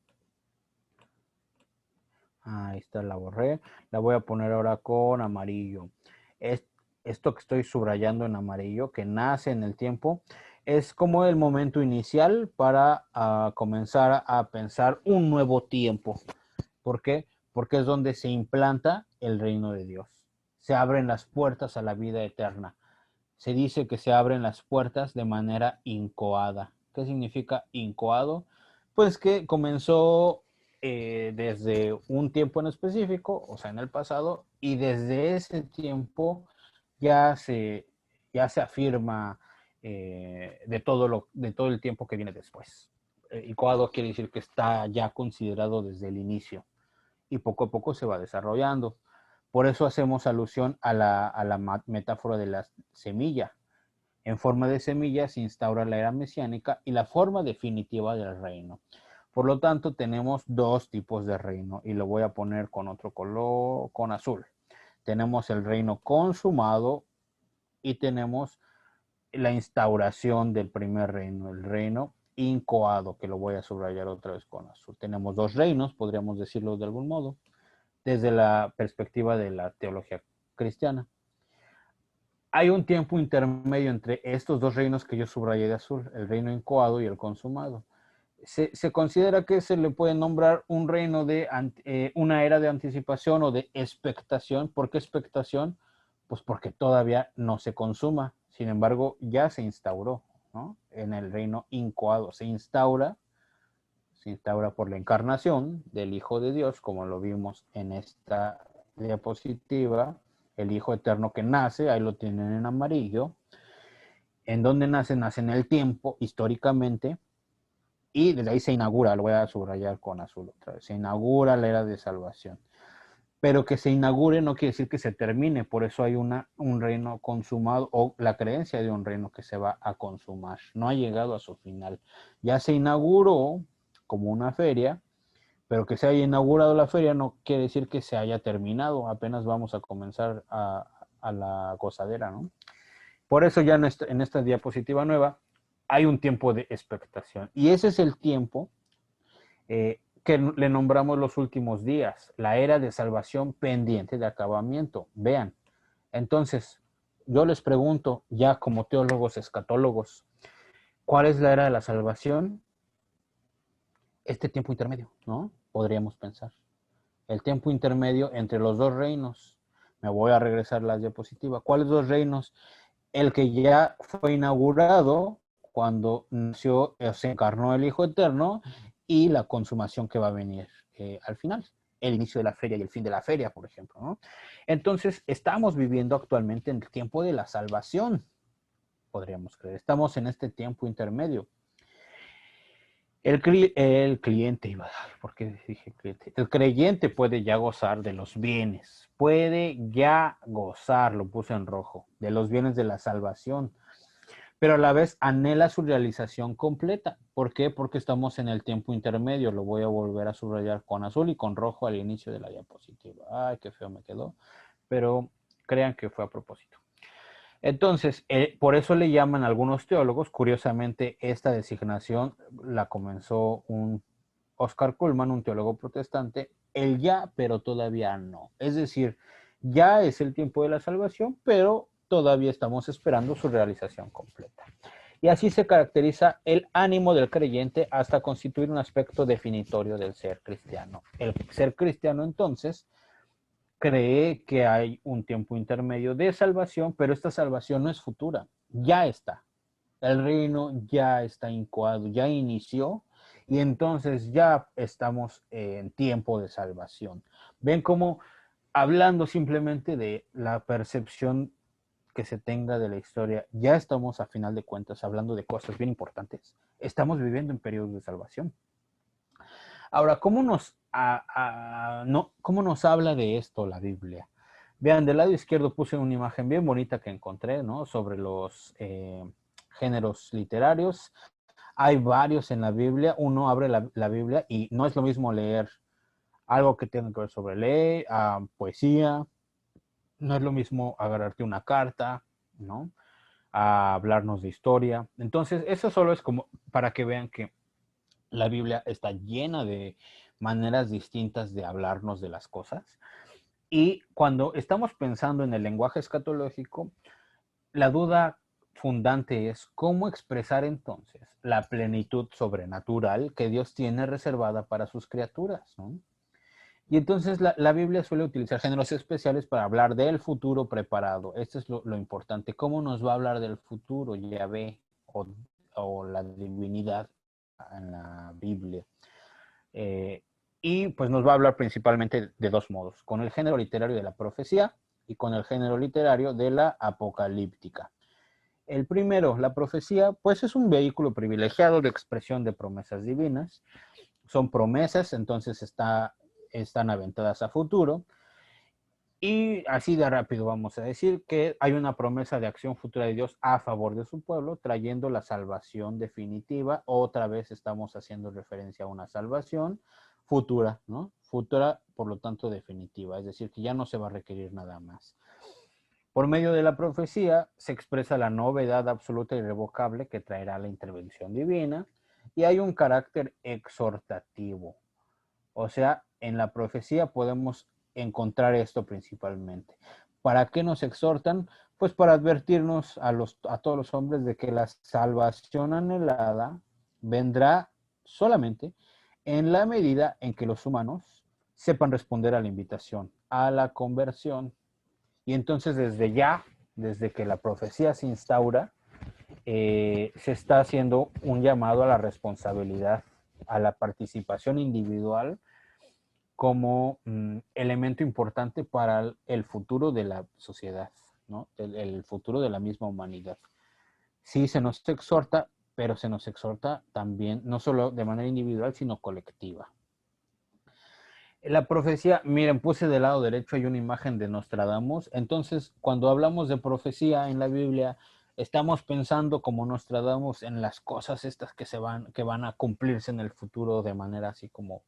Ahí está, la borré. La voy a poner ahora con amarillo. Esto que estoy subrayando en amarillo, que nace en el tiempo, es como el momento inicial para comenzar a pensar un nuevo tiempo. ¿Por qué? Porque es donde se implanta el reino de Dios. Se abren las puertas a la vida eterna. Se dice que se abren las puertas de manera incoada. ¿Qué significa incoado? Pues que comenzó desde un tiempo en específico, o sea, en el pasado, y desde ese tiempo ya se, ya se afirma de todo el tiempo que viene después. Incoado quiere decir que está ya considerado desde el inicio y poco a poco se va desarrollando. Por eso hacemos alusión a la metáfora de la semilla. En forma de semilla se instaura la era mesiánica y la forma definitiva del reino. Por lo tanto, tenemos dos tipos de reino y lo voy a poner con otro color, con azul. Tenemos el reino consumado y tenemos la instauración del primer reino, el reino incoado, que lo voy a subrayar otra vez con azul. Tenemos dos reinos, podríamos decirlo de algún modo, desde la perspectiva de la teología cristiana. Hay un tiempo intermedio entre estos dos reinos que yo subrayé de azul, el reino incoado y el consumado. Se considera que se le puede nombrar un reino de una era de anticipación o de expectación. ¿Por qué expectación? Pues porque todavía no se consuma. Sin embargo, ya se instauró, ¿no? En el reino incoado. Se instaura por la encarnación del Hijo de Dios, como lo vimos en esta diapositiva, el Hijo Eterno que nace, ahí lo tienen en amarillo. ¿En dónde nace? Nace en el tiempo, históricamente, y desde ahí se inaugura, lo voy a subrayar con azul otra vez, se inaugura la era de salvación. Pero que se inaugure no quiere decir que se termine, por eso hay un reino consumado o la creencia de un reino que se va a consumar, no ha llegado a su final. Ya se inauguró como una feria, pero que se haya inaugurado la feria no quiere decir que se haya terminado, apenas vamos a comenzar a la gozadera, ¿no? Por eso ya en esta diapositiva nueva hay un tiempo de expectación y ese es el tiempo que le nombramos los últimos días, la era de salvación pendiente de acabamiento. Vean, entonces yo les pregunto ya como teólogos escatólogos, ¿cuál es la era de la salvación? Este tiempo intermedio, ¿no? Podríamos pensar. El tiempo intermedio entre los dos reinos. Me voy a regresar a la diapositiva. ¿Cuáles dos reinos? El que ya fue inaugurado cuando nació, se encarnó el Hijo Eterno y la consumación que va a venir al final. El inicio de la feria y el fin de la feria, por ejemplo, ¿no? Entonces, estamos viviendo actualmente en el tiempo de la salvación, podríamos creer. Estamos en este tiempo intermedio. El cliente iba a dar, ¿por qué dije cliente? El creyente puede ya gozar de los bienes, puede ya gozar, lo puse en rojo, de los bienes de la salvación, pero a la vez anhela su realización completa. ¿Por qué? Porque estamos en el tiempo intermedio, lo voy a volver a subrayar con azul y con rojo al inicio de la diapositiva. Ay, qué feo me quedó, pero crean que fue a propósito. Entonces, por eso le llaman a algunos teólogos, curiosamente esta designación la comenzó un Oscar Cullmann, un teólogo protestante, el ya, pero todavía no. Es decir, ya es el tiempo de la salvación, pero todavía estamos esperando su realización completa. y así se caracteriza el ánimo del creyente hasta constituir un aspecto definitorio del ser cristiano. El ser cristiano, entonces, cree que hay un tiempo intermedio de salvación, pero esta salvación no es futura, ya está. El reino ya está incoado, ya inició, y entonces ya estamos en tiempo de salvación. Ven cómo, hablando simplemente de la percepción que se tenga de la historia, ya estamos a final de cuentas hablando de cosas bien importantes. Estamos viviendo en periodos de salvación. Ahora, ¿cómo nos habla de esto la Biblia? Vean, del lado izquierdo puse una imagen bien bonita que encontré, ¿no? Sobre los géneros literarios. Hay varios en la Biblia. Uno abre la Biblia y no es lo mismo leer algo que tenga que ver sobre ley, poesía. No es lo mismo agarrarte una carta, ¿no? A hablarnos de historia. Entonces, eso solo es como para que vean que la Biblia está llena de maneras distintas de hablarnos de las cosas. Y cuando estamos pensando en el lenguaje escatológico, la duda fundante es cómo expresar entonces la plenitud sobrenatural que Dios tiene reservada para sus criaturas, ¿no? Y entonces la Biblia suele utilizar géneros especiales para hablar del futuro preparado. Esto es lo importante. ¿Cómo nos va a hablar del futuro Yahvé o la divinidad en la Biblia? Y pues nos va a hablar principalmente de dos modos, con el género literario de la profecía y con el género literario de la apocalíptica. El primero, la profecía, pues es un vehículo privilegiado de expresión de promesas divinas. Son promesas, entonces están aventadas a futuro. Y así de rápido vamos a decir que hay una promesa de acción futura de Dios a favor de su pueblo, trayendo la salvación definitiva. Otra vez estamos haciendo referencia a una salvación futura, ¿no? Futura, por lo tanto, definitiva. Es decir, que ya no se va a requerir nada más. Por medio de la profecía se expresa la novedad absoluta e irrevocable que traerá la intervención divina y hay un carácter exhortativo. O sea, en la profecía podemos encontrar esto principalmente. ¿Para qué nos exhortan? Pues para advertirnos a todos los hombres de que la salvación anhelada vendrá solamente en la medida en que los humanos sepan responder a la invitación, a la conversión. Y entonces desde que la profecía se instaura, se está haciendo un llamado a la responsabilidad, a la participación individual como elemento importante para el futuro de la sociedad, ¿no? El futuro de la misma humanidad. Sí, se nos exhorta, pero se nos exhorta también, no solo de manera individual, sino colectiva. La profecía, miren, puse del lado derecho hay una imagen de Nostradamus. Entonces, cuando hablamos de profecía en la Biblia, estamos pensando como Nostradamus en las cosas estas que van a cumplirse en el futuro de manera así como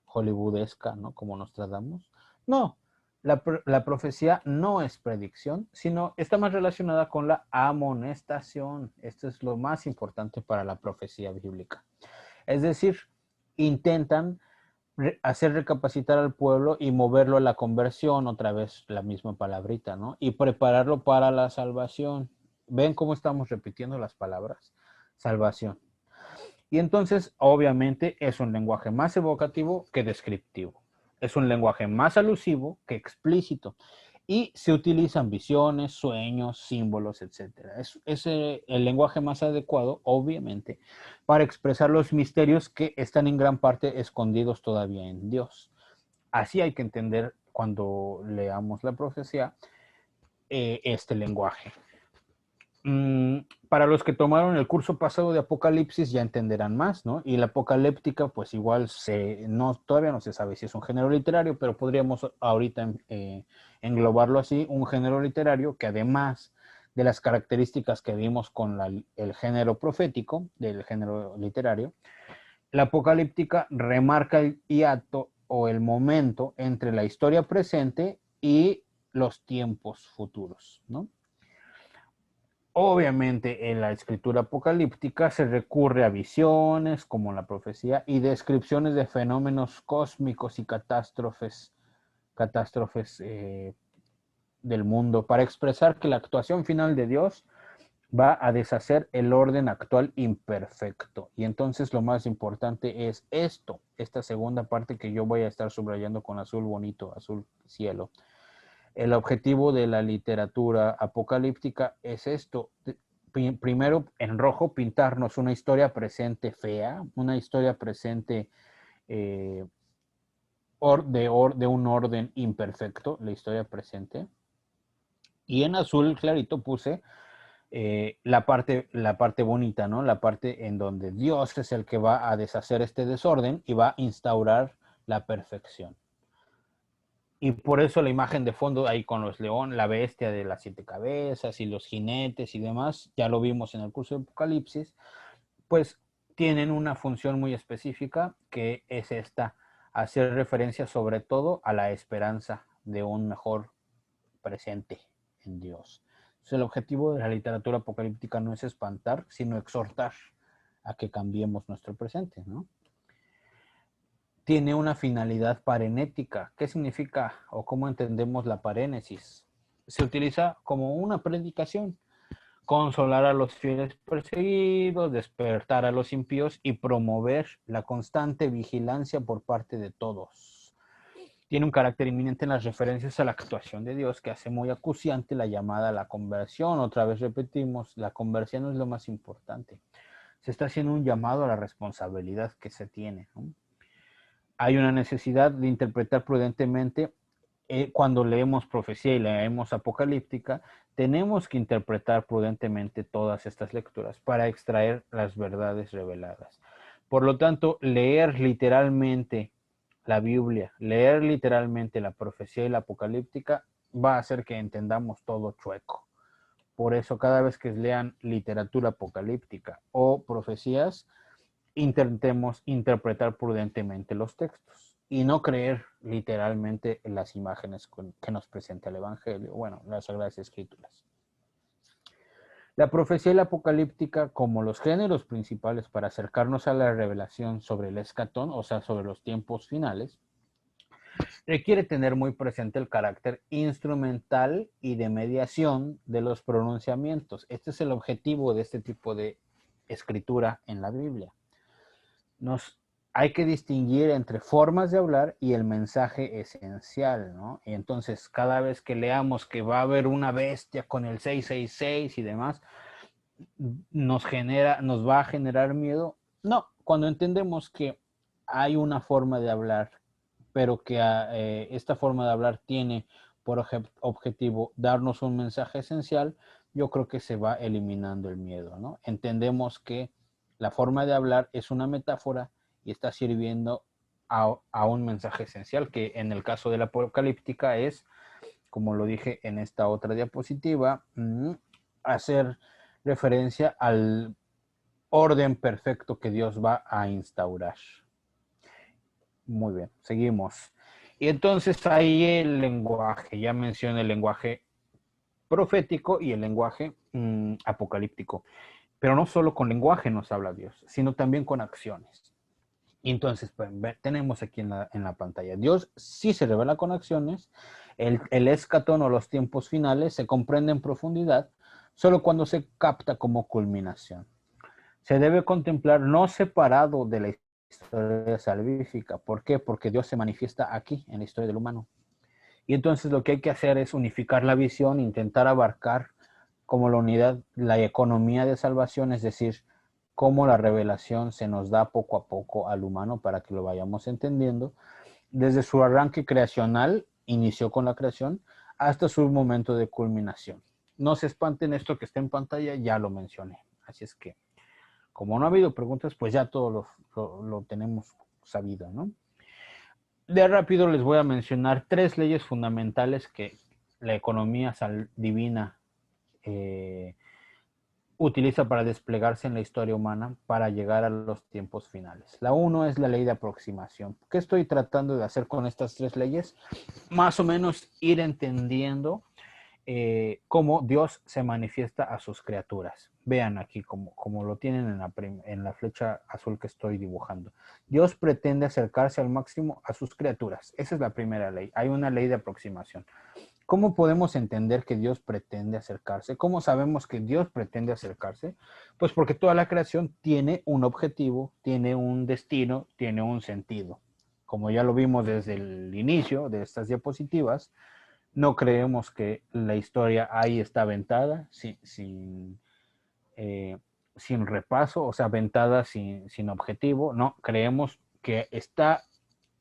hollywoodesca, ¿no? Como Nostradamus. No, la profecía no es predicción, sino está más relacionada con la amonestación. Esto es lo más importante para la profecía bíblica. Es decir, intentan hacer recapacitar al pueblo y moverlo a la conversión, otra vez la misma palabrita, ¿no? Y prepararlo para la salvación. ¿Ven cómo estamos repitiendo las palabras? Salvación. Y entonces, obviamente, es un lenguaje más evocativo que descriptivo. Es un lenguaje más alusivo que explícito. Y se utilizan visiones, sueños, símbolos, etc. Es el lenguaje más adecuado, obviamente, para expresar los misterios que están en gran parte escondidos todavía en Dios. Así hay que entender cuando leamos la profecía este lenguaje. Para los que tomaron el curso pasado de Apocalipsis ya entenderán más, ¿no? Y la apocalíptica, pues igual todavía no se sabe si es un género literario, pero podríamos ahorita englobarlo así, un género literario que además de las características que vimos con el género profético, del género literario, la apocalíptica remarca el hiato o el momento entre la historia presente y los tiempos futuros, ¿no? Obviamente en la escritura apocalíptica se recurre a visiones como la profecía y descripciones de fenómenos cósmicos y catástrofes del mundo para expresar que la actuación final de Dios va a deshacer el orden actual imperfecto. Y entonces lo más importante es esto, esta segunda parte que yo voy a estar subrayando con azul bonito, azul cielo. El objetivo de la literatura apocalíptica es esto. Primero, en rojo, pintarnos una historia presente fea, una historia presente eh, de un orden imperfecto, la historia presente. Y en azul clarito puse la parte bonita, ¿no? La parte en donde Dios es el que va a deshacer este desorden y va a instaurar la perfección. Y por eso la imagen de fondo ahí con los leones, la bestia de las 7 cabezas y los jinetes y demás, ya lo vimos en el curso de Apocalipsis, pues tienen una función muy específica que es esta, hacer referencia sobre todo a la esperanza de un mejor presente en Dios. Entonces, el objetivo de la literatura apocalíptica no es espantar, sino exhortar a que cambiemos nuestro presente, ¿no? Tiene una finalidad parenética. ¿Qué significa o cómo entendemos la parénesis? Se utiliza como una predicación, consolar a los fieles perseguidos, despertar a los impíos y promover la constante vigilancia por parte de todos. Tiene un carácter inminente en las referencias a la actuación de Dios que hace muy acuciante la llamada a la conversión. Otra vez repetimos, la conversión es lo más importante. Se está haciendo un llamado a la responsabilidad que se tiene, ¿no? Hay una necesidad de interpretar prudentemente. Cuando leemos profecía y leemos apocalíptica, tenemos que interpretar prudentemente todas estas lecturas para extraer las verdades reveladas. Por lo tanto, leer literalmente la Biblia, leer literalmente la profecía y la apocalíptica va a hacer que entendamos todo chueco. Por eso, cada vez que lean literatura apocalíptica o profecías, intentemos interpretar prudentemente los textos y no creer literalmente en las imágenes que nos presenta el Evangelio, bueno, las Sagradas Escrituras. La profecía y la apocalíptica, como los géneros principales para acercarnos a la revelación sobre el escatón, o sea, sobre los tiempos finales, requiere tener muy presente el carácter instrumental y de mediación de los pronunciamientos. Este es el objetivo de este tipo de escritura en la Biblia. Hay que distinguir entre formas de hablar y el mensaje esencial, ¿no? Y entonces, cada vez que leamos que va a haber una bestia con el 666 y demás, nos va a generar miedo. No, cuando entendemos que hay una forma de hablar, pero que esta forma de hablar tiene por objetivo darnos un mensaje esencial, yo creo que se va eliminando el miedo, ¿no? Entendemos que la forma de hablar es una metáfora y está sirviendo a un mensaje esencial, que en el caso de la apocalíptica es, como lo dije en esta otra diapositiva, hacer referencia al orden perfecto que Dios va a instaurar. Muy bien, seguimos. Y entonces ahí el lenguaje, ya mencioné el lenguaje profético y el lenguaje apocalíptico. Pero no solo con lenguaje nos habla Dios, sino también con acciones. Y entonces pueden ver, tenemos aquí en la pantalla, Dios sí se revela con acciones, el escatón o los tiempos finales se comprende en profundidad solo cuando se capta como culminación. Se debe contemplar no separado de la historia salvífica. ¿Por qué? Porque Dios se manifiesta aquí, en la historia del humano. Y entonces lo que hay que hacer es unificar la visión, intentar abarcar como la unidad, la economía de salvación, es decir, cómo la revelación se nos da poco a poco al humano para que lo vayamos entendiendo. Desde su arranque creacional, inició con la creación, hasta su momento de culminación. No se espanten, esto que está en pantalla ya lo mencioné. Así es que, como no ha habido preguntas, pues ya todo lo tenemos sabido, ¿no? De rápido les voy a mencionar 3 leyes fundamentales que la economía divina utiliza para desplegarse en la historia humana para llegar a los tiempos finales. La 1 es la ley de aproximación. ¿Qué estoy tratando de hacer con estas 3 leyes? Más o menos ir entendiendo cómo Dios se manifiesta a sus criaturas. Vean aquí como lo tienen en la flecha azul que estoy dibujando. Dios pretende acercarse al máximo a sus criaturas. Esa es la primera ley. Hay una ley de aproximación. ¿Cómo podemos entender que Dios pretende acercarse? ¿Cómo sabemos que Dios pretende acercarse? Pues porque toda la creación tiene un objetivo, tiene un destino, tiene un sentido. Como ya lo vimos desde el inicio de estas diapositivas, no creemos que la historia ahí está aventada, eh, sin repaso, o sea, aventada sin objetivo. No, creemos que está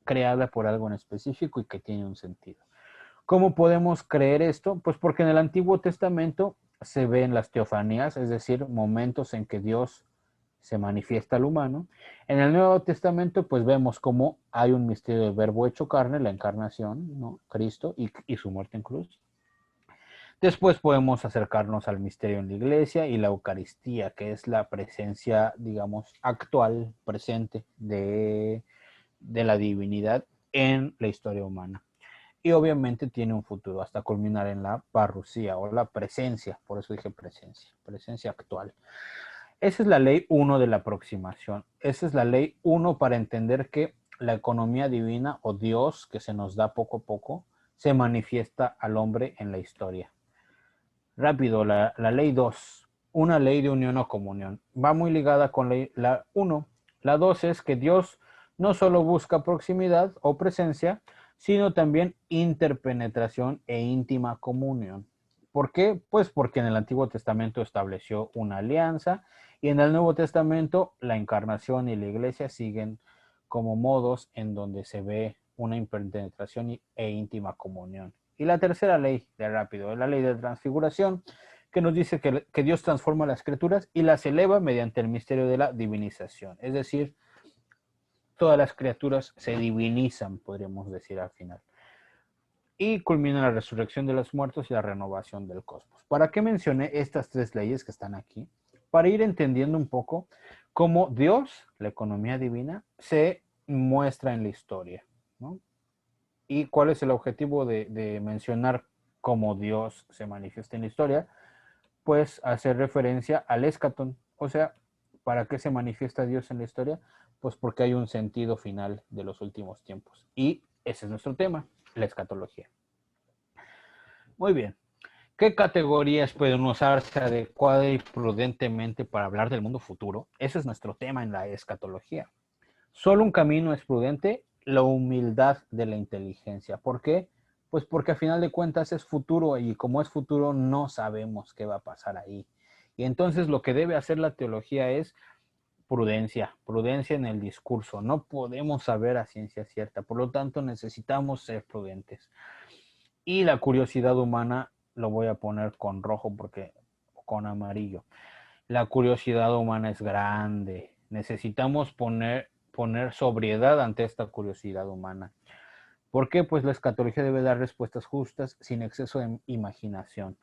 creada por algo en específico y que tiene un sentido. ¿Cómo podemos creer esto? Pues porque en el Antiguo Testamento se ven las teofanías, es decir, momentos en que Dios se manifiesta al humano. En el Nuevo Testamento, pues vemos cómo hay un misterio del verbo hecho carne, la encarnación, ¿no? Cristo y su muerte en cruz. Después podemos acercarnos al misterio en la iglesia y la Eucaristía, que es la presencia, digamos, actual, presente de la divinidad en la historia humana. Y obviamente tiene un futuro hasta culminar en la parusía o la presencia, por eso dije presencia actual. Esa es la ley 1 de la aproximación. Esa es la ley 1 para entender que la economía divina o Dios que se nos da poco a poco se manifiesta al hombre en la historia. Rápido, la ley 2, una ley de unión o comunión. Va muy ligada con la 1. La 2 es que Dios no solo busca proximidad o presencia, sino también interpenetración e íntima comunión. ¿Por qué? Pues porque en el Antiguo Testamento estableció una alianza y en el Nuevo Testamento la encarnación y la iglesia siguen como modos en donde se ve una interpenetración e íntima comunión. Y la tercera ley, de rápido, es la ley de transfiguración, que nos dice que Dios transforma las criaturas y las eleva mediante el misterio de la divinización. Es decir, todas las criaturas se divinizan, podríamos decir al final. Y culmina la resurrección de los muertos y la renovación del cosmos. ¿Para qué mencioné estas tres leyes que están aquí? Para ir entendiendo un poco cómo Dios, la economía divina, se muestra en la historia, ¿no? ¿Y cuál es el objetivo de mencionar cómo Dios se manifiesta en la historia? Pues hacer referencia al escatón. O sea, ¿para qué se manifiesta Dios en la historia? Pues porque hay un sentido final de los últimos tiempos. Y ese es nuestro tema, la escatología. Muy bien. ¿Qué categorías pueden usarse adecuada y prudentemente para hablar del mundo futuro? Ese es nuestro tema en la escatología. Solo un camino es prudente, la humildad de la inteligencia. ¿Por qué? Pues porque a final de cuentas es futuro y como es futuro no sabemos qué va a pasar ahí. Y entonces lo que debe hacer la teología es prudencia, prudencia en el discurso. No podemos saber a ciencia cierta, por lo tanto necesitamos ser prudentes. Y la curiosidad humana lo voy a poner con rojo porque con amarillo. La curiosidad humana es grande. Necesitamos poner sobriedad ante esta curiosidad humana. ¿Por qué? Pues la escatología debe dar respuestas justas sin exceso de imaginación.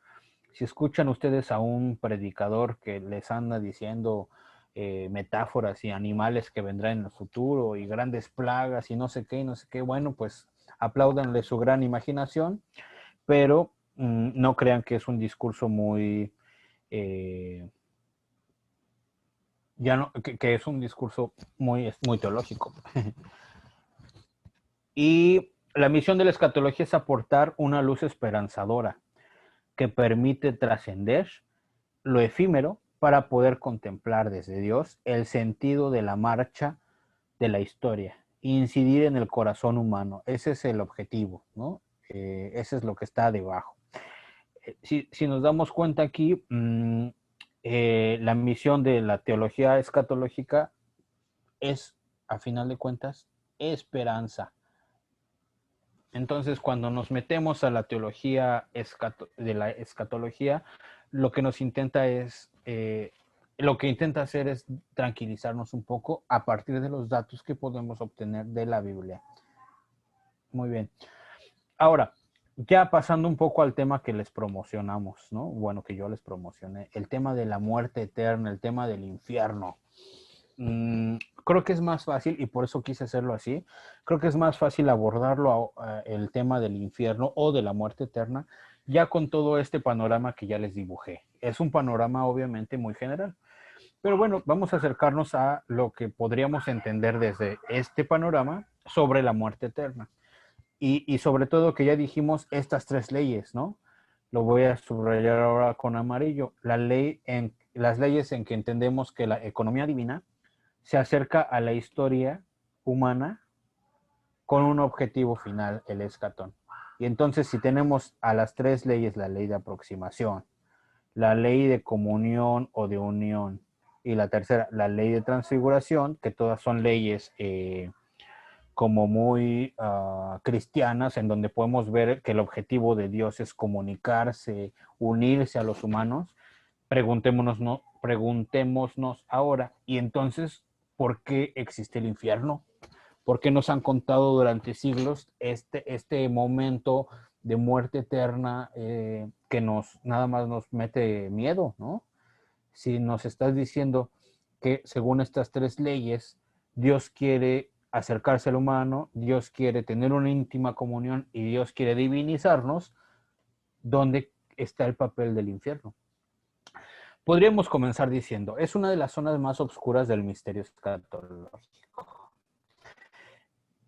Si escuchan ustedes a un predicador que les anda diciendo metáforas y animales que vendrán en el futuro y grandes plagas y no sé qué, bueno, pues apláudanle su gran imaginación, pero no crean que es un discurso muy... ya no, que es un discurso muy teológico. Y la misión de la escatología es aportar una luz esperanzadora que permite trascender lo efímero para poder contemplar desde Dios el sentido de la marcha de la historia, incidir en el corazón humano. Ese es el objetivo, ¿no? Ese es lo que está debajo. Si nos damos cuenta aquí, la misión de la teología escatológica es, a final de cuentas, esperanza. Entonces, cuando nos metemos a la teología de la escatología, lo que nos intenta es, lo que intenta hacer es tranquilizarnos un poco a partir de los datos que podemos obtener de la Biblia. Muy bien. Ahora, ya pasando un poco al tema que les promocionamos, ¿no? Bueno, que yo les promocioné, el tema de la muerte eterna, el tema del infierno. Creo que es más fácil, y por eso quise hacerlo así, creo que es más fácil abordarlo el tema del infierno o de la muerte eterna, ya con todo este panorama que ya les dibujé. Es un panorama obviamente muy general, pero bueno, vamos a acercarnos a lo que podríamos entender desde este panorama sobre la muerte eterna. Y sobre todo que ya dijimos estas tres leyes, ¿no? Lo voy a subrayar ahora con amarillo. Las leyes en que entendemos que la economía divina se acerca a la historia humana con un objetivo final, el escatón. Y entonces si tenemos a las tres leyes, la ley de aproximación, la ley de comunión o de unión, y la tercera, la ley de transfiguración, que todas son leyes como muy cristianas, en donde podemos ver que el objetivo de Dios es comunicarse, unirse a los humanos. Preguntémonos, ¿no? Preguntémonos ahora, y entonces, ¿por qué existe el infierno? ¿Por qué nos han contado durante siglos este momento de muerte eterna que nada más nos mete miedo, ¿no? Si nos estás diciendo que según estas tres leyes, Dios quiere acercarse al humano, Dios quiere tener una íntima comunión y Dios quiere divinizarnos, ¿dónde está el papel del infierno? Podríamos comenzar diciendo, es una de las zonas más oscuras del misterio escatológico,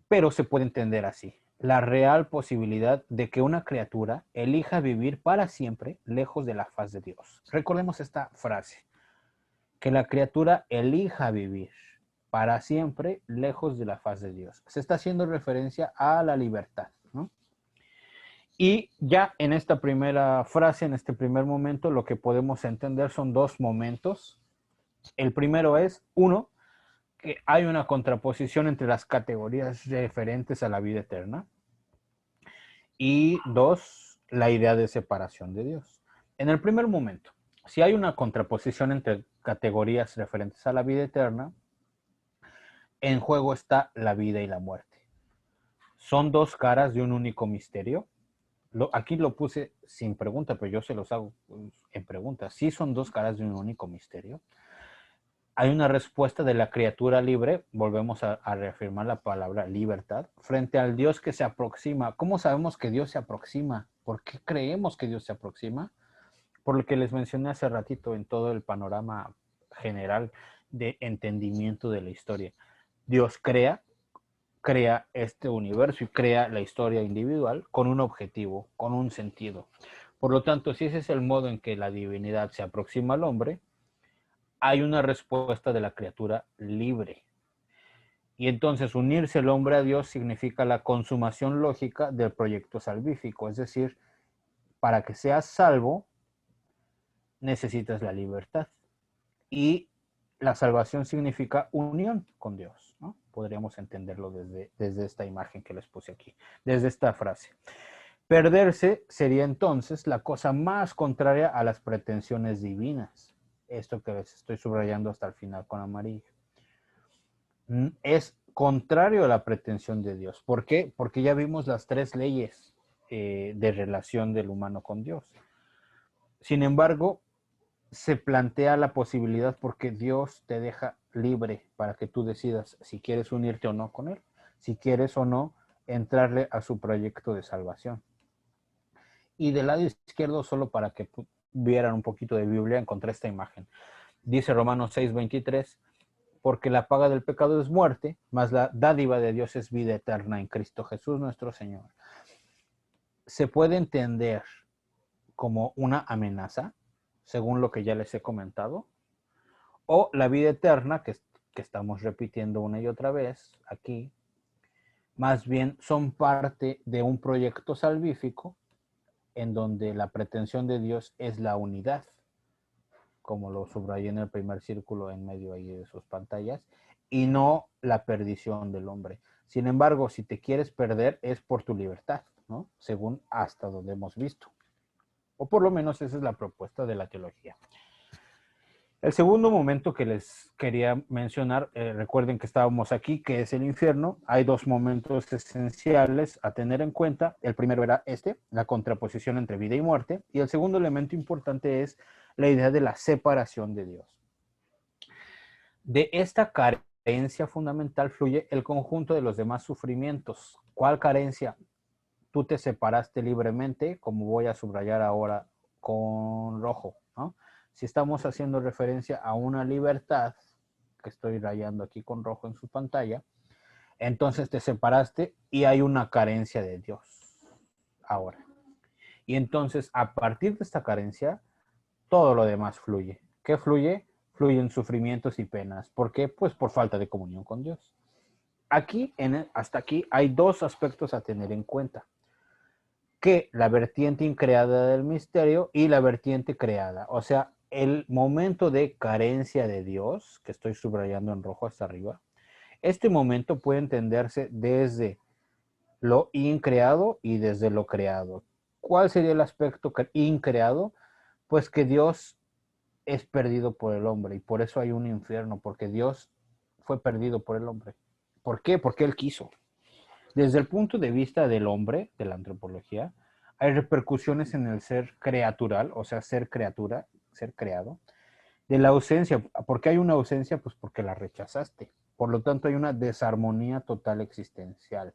pero se puede entender así. La real posibilidad de que una criatura elija vivir para siempre lejos de la faz de Dios. Recordemos esta frase, que la criatura elija vivir para siempre lejos de la faz de Dios. Se está haciendo referencia a la libertad, ¿no? Y ya en esta primera frase, en este primer momento, lo que podemos entender son dos momentos. El primero es, uno, que hay una contraposición entre las categorías referentes a la vida eterna. Y dos, la idea de separación de Dios. En el primer momento, si hay una contraposición entre categorías referentes a la vida eterna, en juego está la vida y la muerte. Son dos caras de un único misterio. Aquí lo puse sin pregunta, pero yo se los hago en pregunta. Sí son dos caras de un único misterio. Hay una respuesta de la criatura libre, volvemos a reafirmar la palabra libertad, frente al Dios que se aproxima. ¿Cómo sabemos que Dios se aproxima? ¿Por qué creemos que Dios se aproxima? Por lo que les mencioné hace ratito en todo el panorama general de entendimiento de la historia. Dios crea este universo y crea la historia individual con un objetivo, con un sentido. Por lo tanto, si ese es el modo en que la divinidad se aproxima al hombre, hay una respuesta de la criatura libre. Y entonces unirse el hombre a Dios significa la consumación lógica del proyecto salvífico. Es decir, para que seas salvo, necesitas la libertad. Y la salvación significa unión con Dios, ¿no? Podríamos entenderlo desde esta imagen que les puse aquí, desde esta frase. Perderse sería entonces la cosa más contraria a las pretensiones divinas. Esto que les estoy subrayando hasta el final con amarillo. Es contrario a la pretensión de Dios. ¿Por qué? Porque ya vimos las tres leyes de relación del humano con Dios. Sin embargo, se plantea la posibilidad porque Dios te deja libre para que tú decidas si quieres unirte o no con Él, si quieres o no entrarle a su proyecto de salvación. Y del lado izquierdo, solo para que vieran un poquito de Biblia, encontré esta imagen. Dice Romanos 6:23, porque la paga del pecado es muerte, mas la dádiva de Dios es vida eterna en Cristo Jesús nuestro Señor. Se puede entender como una amenaza, según lo que ya les he comentado, o la vida eterna, que estamos repitiendo una y otra vez aquí, más bien son parte de un proyecto salvífico en donde la pretensión de Dios es la unidad, como lo subrayé en el primer círculo en medio ahí de sus pantallas, y no la perdición del hombre. Sin embargo, si te quieres perder es por tu libertad, ¿no? Según hasta donde hemos visto. O por lo menos esa es la propuesta de la teología. El segundo momento que les quería mencionar, recuerden que estábamos aquí, que es el infierno. Hay dos momentos esenciales a tener en cuenta. El primero era la contraposición entre vida y muerte. Y el segundo elemento importante es la idea de la separación de Dios. De esta carencia fundamental fluye el conjunto de los demás sufrimientos. ¿Cuál carencia? Tú te separaste libremente, como voy a subrayar ahora con rojo, ¿no? Si estamos haciendo referencia a una libertad, que estoy rayando aquí con rojo en su pantalla, Entonces te separaste y hay una carencia de Dios ahora. Y entonces, a partir de esta carencia, todo lo demás fluye. ¿Qué fluye? Fluyen sufrimientos y penas. ¿Por qué? Pues por falta de comunión con Dios. Hasta aquí hay dos aspectos a tener en cuenta. Que la vertiente increada del misterio y la vertiente creada. O sea, el momento de carencia de Dios, que estoy subrayando en rojo hasta arriba, este momento puede entenderse desde lo increado y desde lo creado. ¿Cuál sería el aspecto increado? Pues que Dios es perdido por el hombre y por eso hay un infierno, porque Dios fue perdido por el hombre. ¿Por qué? Porque Él quiso. Desde el punto de vista del hombre, de la antropología, hay repercusiones en el ser creatural, o sea, ser criatura, ser creado, de la ausencia. ¿Por qué hay una ausencia? Pues porque la rechazaste. Por lo tanto, hay una desarmonía total existencial.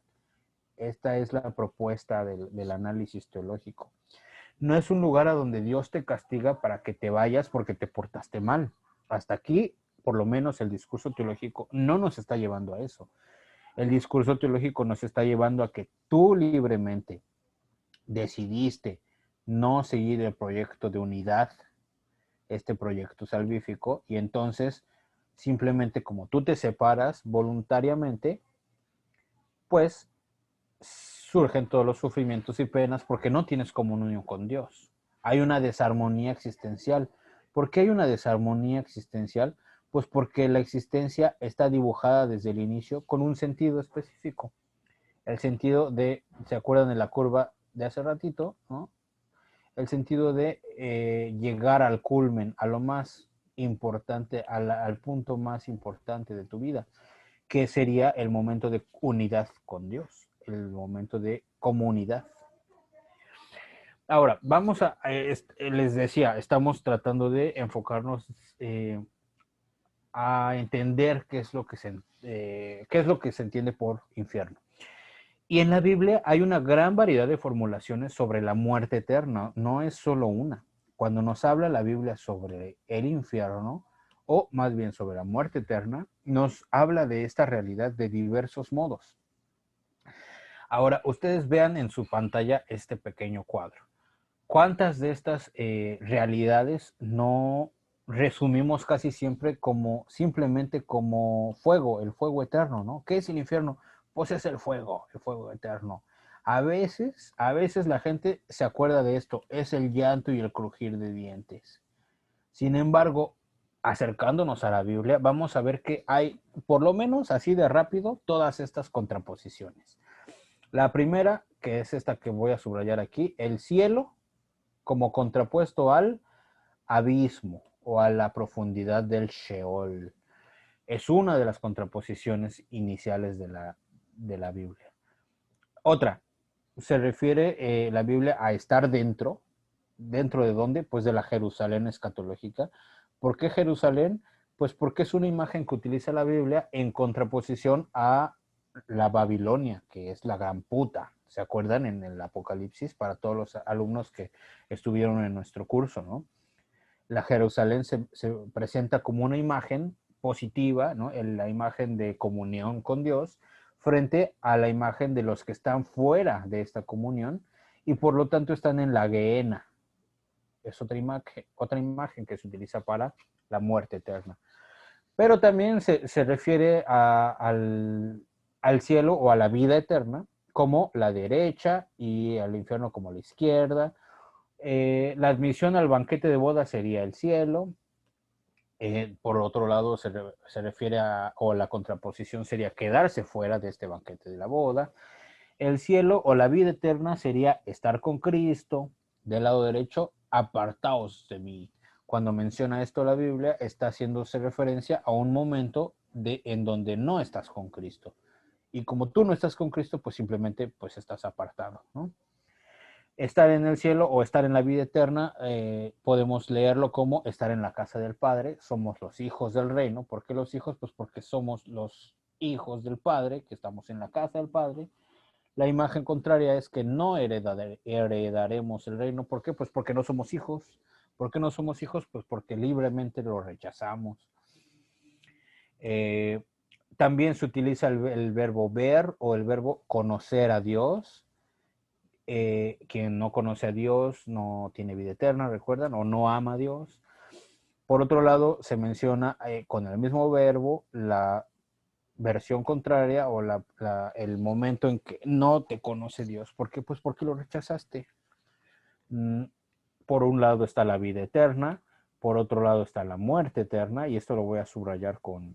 Esta es la propuesta del análisis teológico. No es un lugar a donde Dios te castiga para que te vayas porque te portaste mal. Hasta aquí, por lo menos el discurso teológico no nos está llevando a eso. El discurso teológico nos está llevando a que tú libremente decidiste no seguir el proyecto de unidad, este proyecto salvífico, y entonces simplemente como tú te separas voluntariamente, pues surgen todos los sufrimientos y penas porque no tienes comunión con Dios. Hay una desarmonía existencial. ¿Por qué hay una desarmonía existencial? Pues porque la existencia está dibujada desde el inicio con un sentido específico. El sentido de, ¿se acuerdan de la curva de hace ratito? ¿No? El sentido de llegar al culmen, a lo más importante, al punto más importante de tu vida, que sería el momento de unidad con Dios, el momento de comunidad. Ahora, les decía, estamos tratando de enfocarnos a entender qué es lo que se entiende por infierno. Y en la Biblia hay una gran variedad de formulaciones sobre la muerte eterna, no es solo una. Cuando nos habla la Biblia sobre el infierno, o más bien sobre la muerte eterna, nos habla de esta realidad de diversos modos. Ahora, ustedes vean en su pantalla este pequeño cuadro. ¿Cuántas de estas realidades no resumimos casi siempre como simplemente como fuego, el fuego eterno, ¿no? ¿Qué es el infierno? Pues es el fuego eterno. A veces la gente se acuerda de esto, es el llanto y el crujir de dientes. Sin embargo, acercándonos a la Biblia, vamos a ver que hay, por lo menos así de rápido, todas estas contraposiciones. La primera, que es esta que voy a subrayar aquí, el cielo como contrapuesto al abismo o a la profundidad del Sheol. Es una de las contraposiciones iniciales de la Biblia. Otra, se refiere la Biblia a estar dentro. ¿Dentro de dónde? Pues de la Jerusalén escatológica. ¿Por qué Jerusalén? Pues porque es una imagen que utiliza la Biblia en contraposición a la Babilonia, que es la gran puta. ¿Se acuerdan en el Apocalipsis? Para todos los alumnos que estuvieron en nuestro curso, ¿no? La Jerusalén se presenta como una imagen positiva, ¿no? La imagen de comunión con Dios, frente a la imagen de los que están fuera de esta comunión y por lo tanto están en la Gehenna. Es otra imagen que se utiliza para la muerte eterna. Pero también se refiere al cielo o a la vida eterna como la derecha y al infierno como la izquierda. La admisión al banquete de boda sería el cielo. Por otro lado, se refiere o la contraposición sería quedarse fuera de este banquete de la boda. El cielo o la vida eterna sería estar con Cristo. Del lado derecho, apartaos de mí. Cuando menciona esto la Biblia, está haciéndose referencia a un momento en donde no estás con Cristo. Y como tú no estás con Cristo, pues simplemente pues estás apartado, ¿no? Estar en el cielo o estar en la vida eterna, podemos leerlo como estar en la casa del Padre, somos los hijos del reino. ¿Por qué los hijos? Pues porque somos los hijos del Padre, que estamos en la casa del Padre. La imagen contraria es que no heredaremos el reino. ¿Por qué? Pues porque no somos hijos. ¿Por qué no somos hijos? Pues porque libremente lo rechazamos. Eh, También se utiliza el verbo ver o el verbo conocer a Dios. Quien no conoce a Dios no tiene vida eterna, recuerdan, o no ama a Dios. Por otro lado, se menciona con el mismo verbo la versión contraria o el momento en que no te conoce Dios. ¿Por qué? Pues porque lo rechazaste. Por un lado está la vida eterna, por otro lado está la muerte eterna, y esto lo voy a subrayar con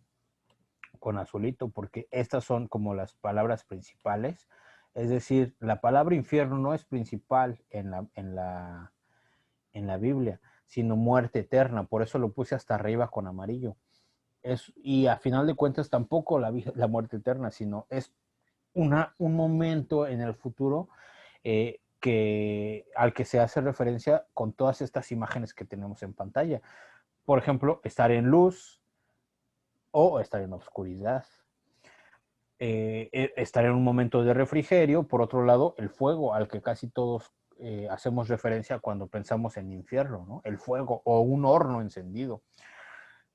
azulito, porque estas son como las palabras principales. Es decir, la palabra infierno no es principal en la Biblia, sino muerte eterna. Por eso lo puse hasta arriba con amarillo. Y a final de cuentas tampoco la muerte eterna, sino es un momento en el futuro al que se hace referencia con todas estas imágenes que tenemos en pantalla. Por ejemplo, estar en luz o estar en oscuridad. Estar en un momento de refrigerio. Por otro lado, el fuego, al que casi todos hacemos referencia cuando pensamos en infierno, ¿no? El fuego o un horno encendido.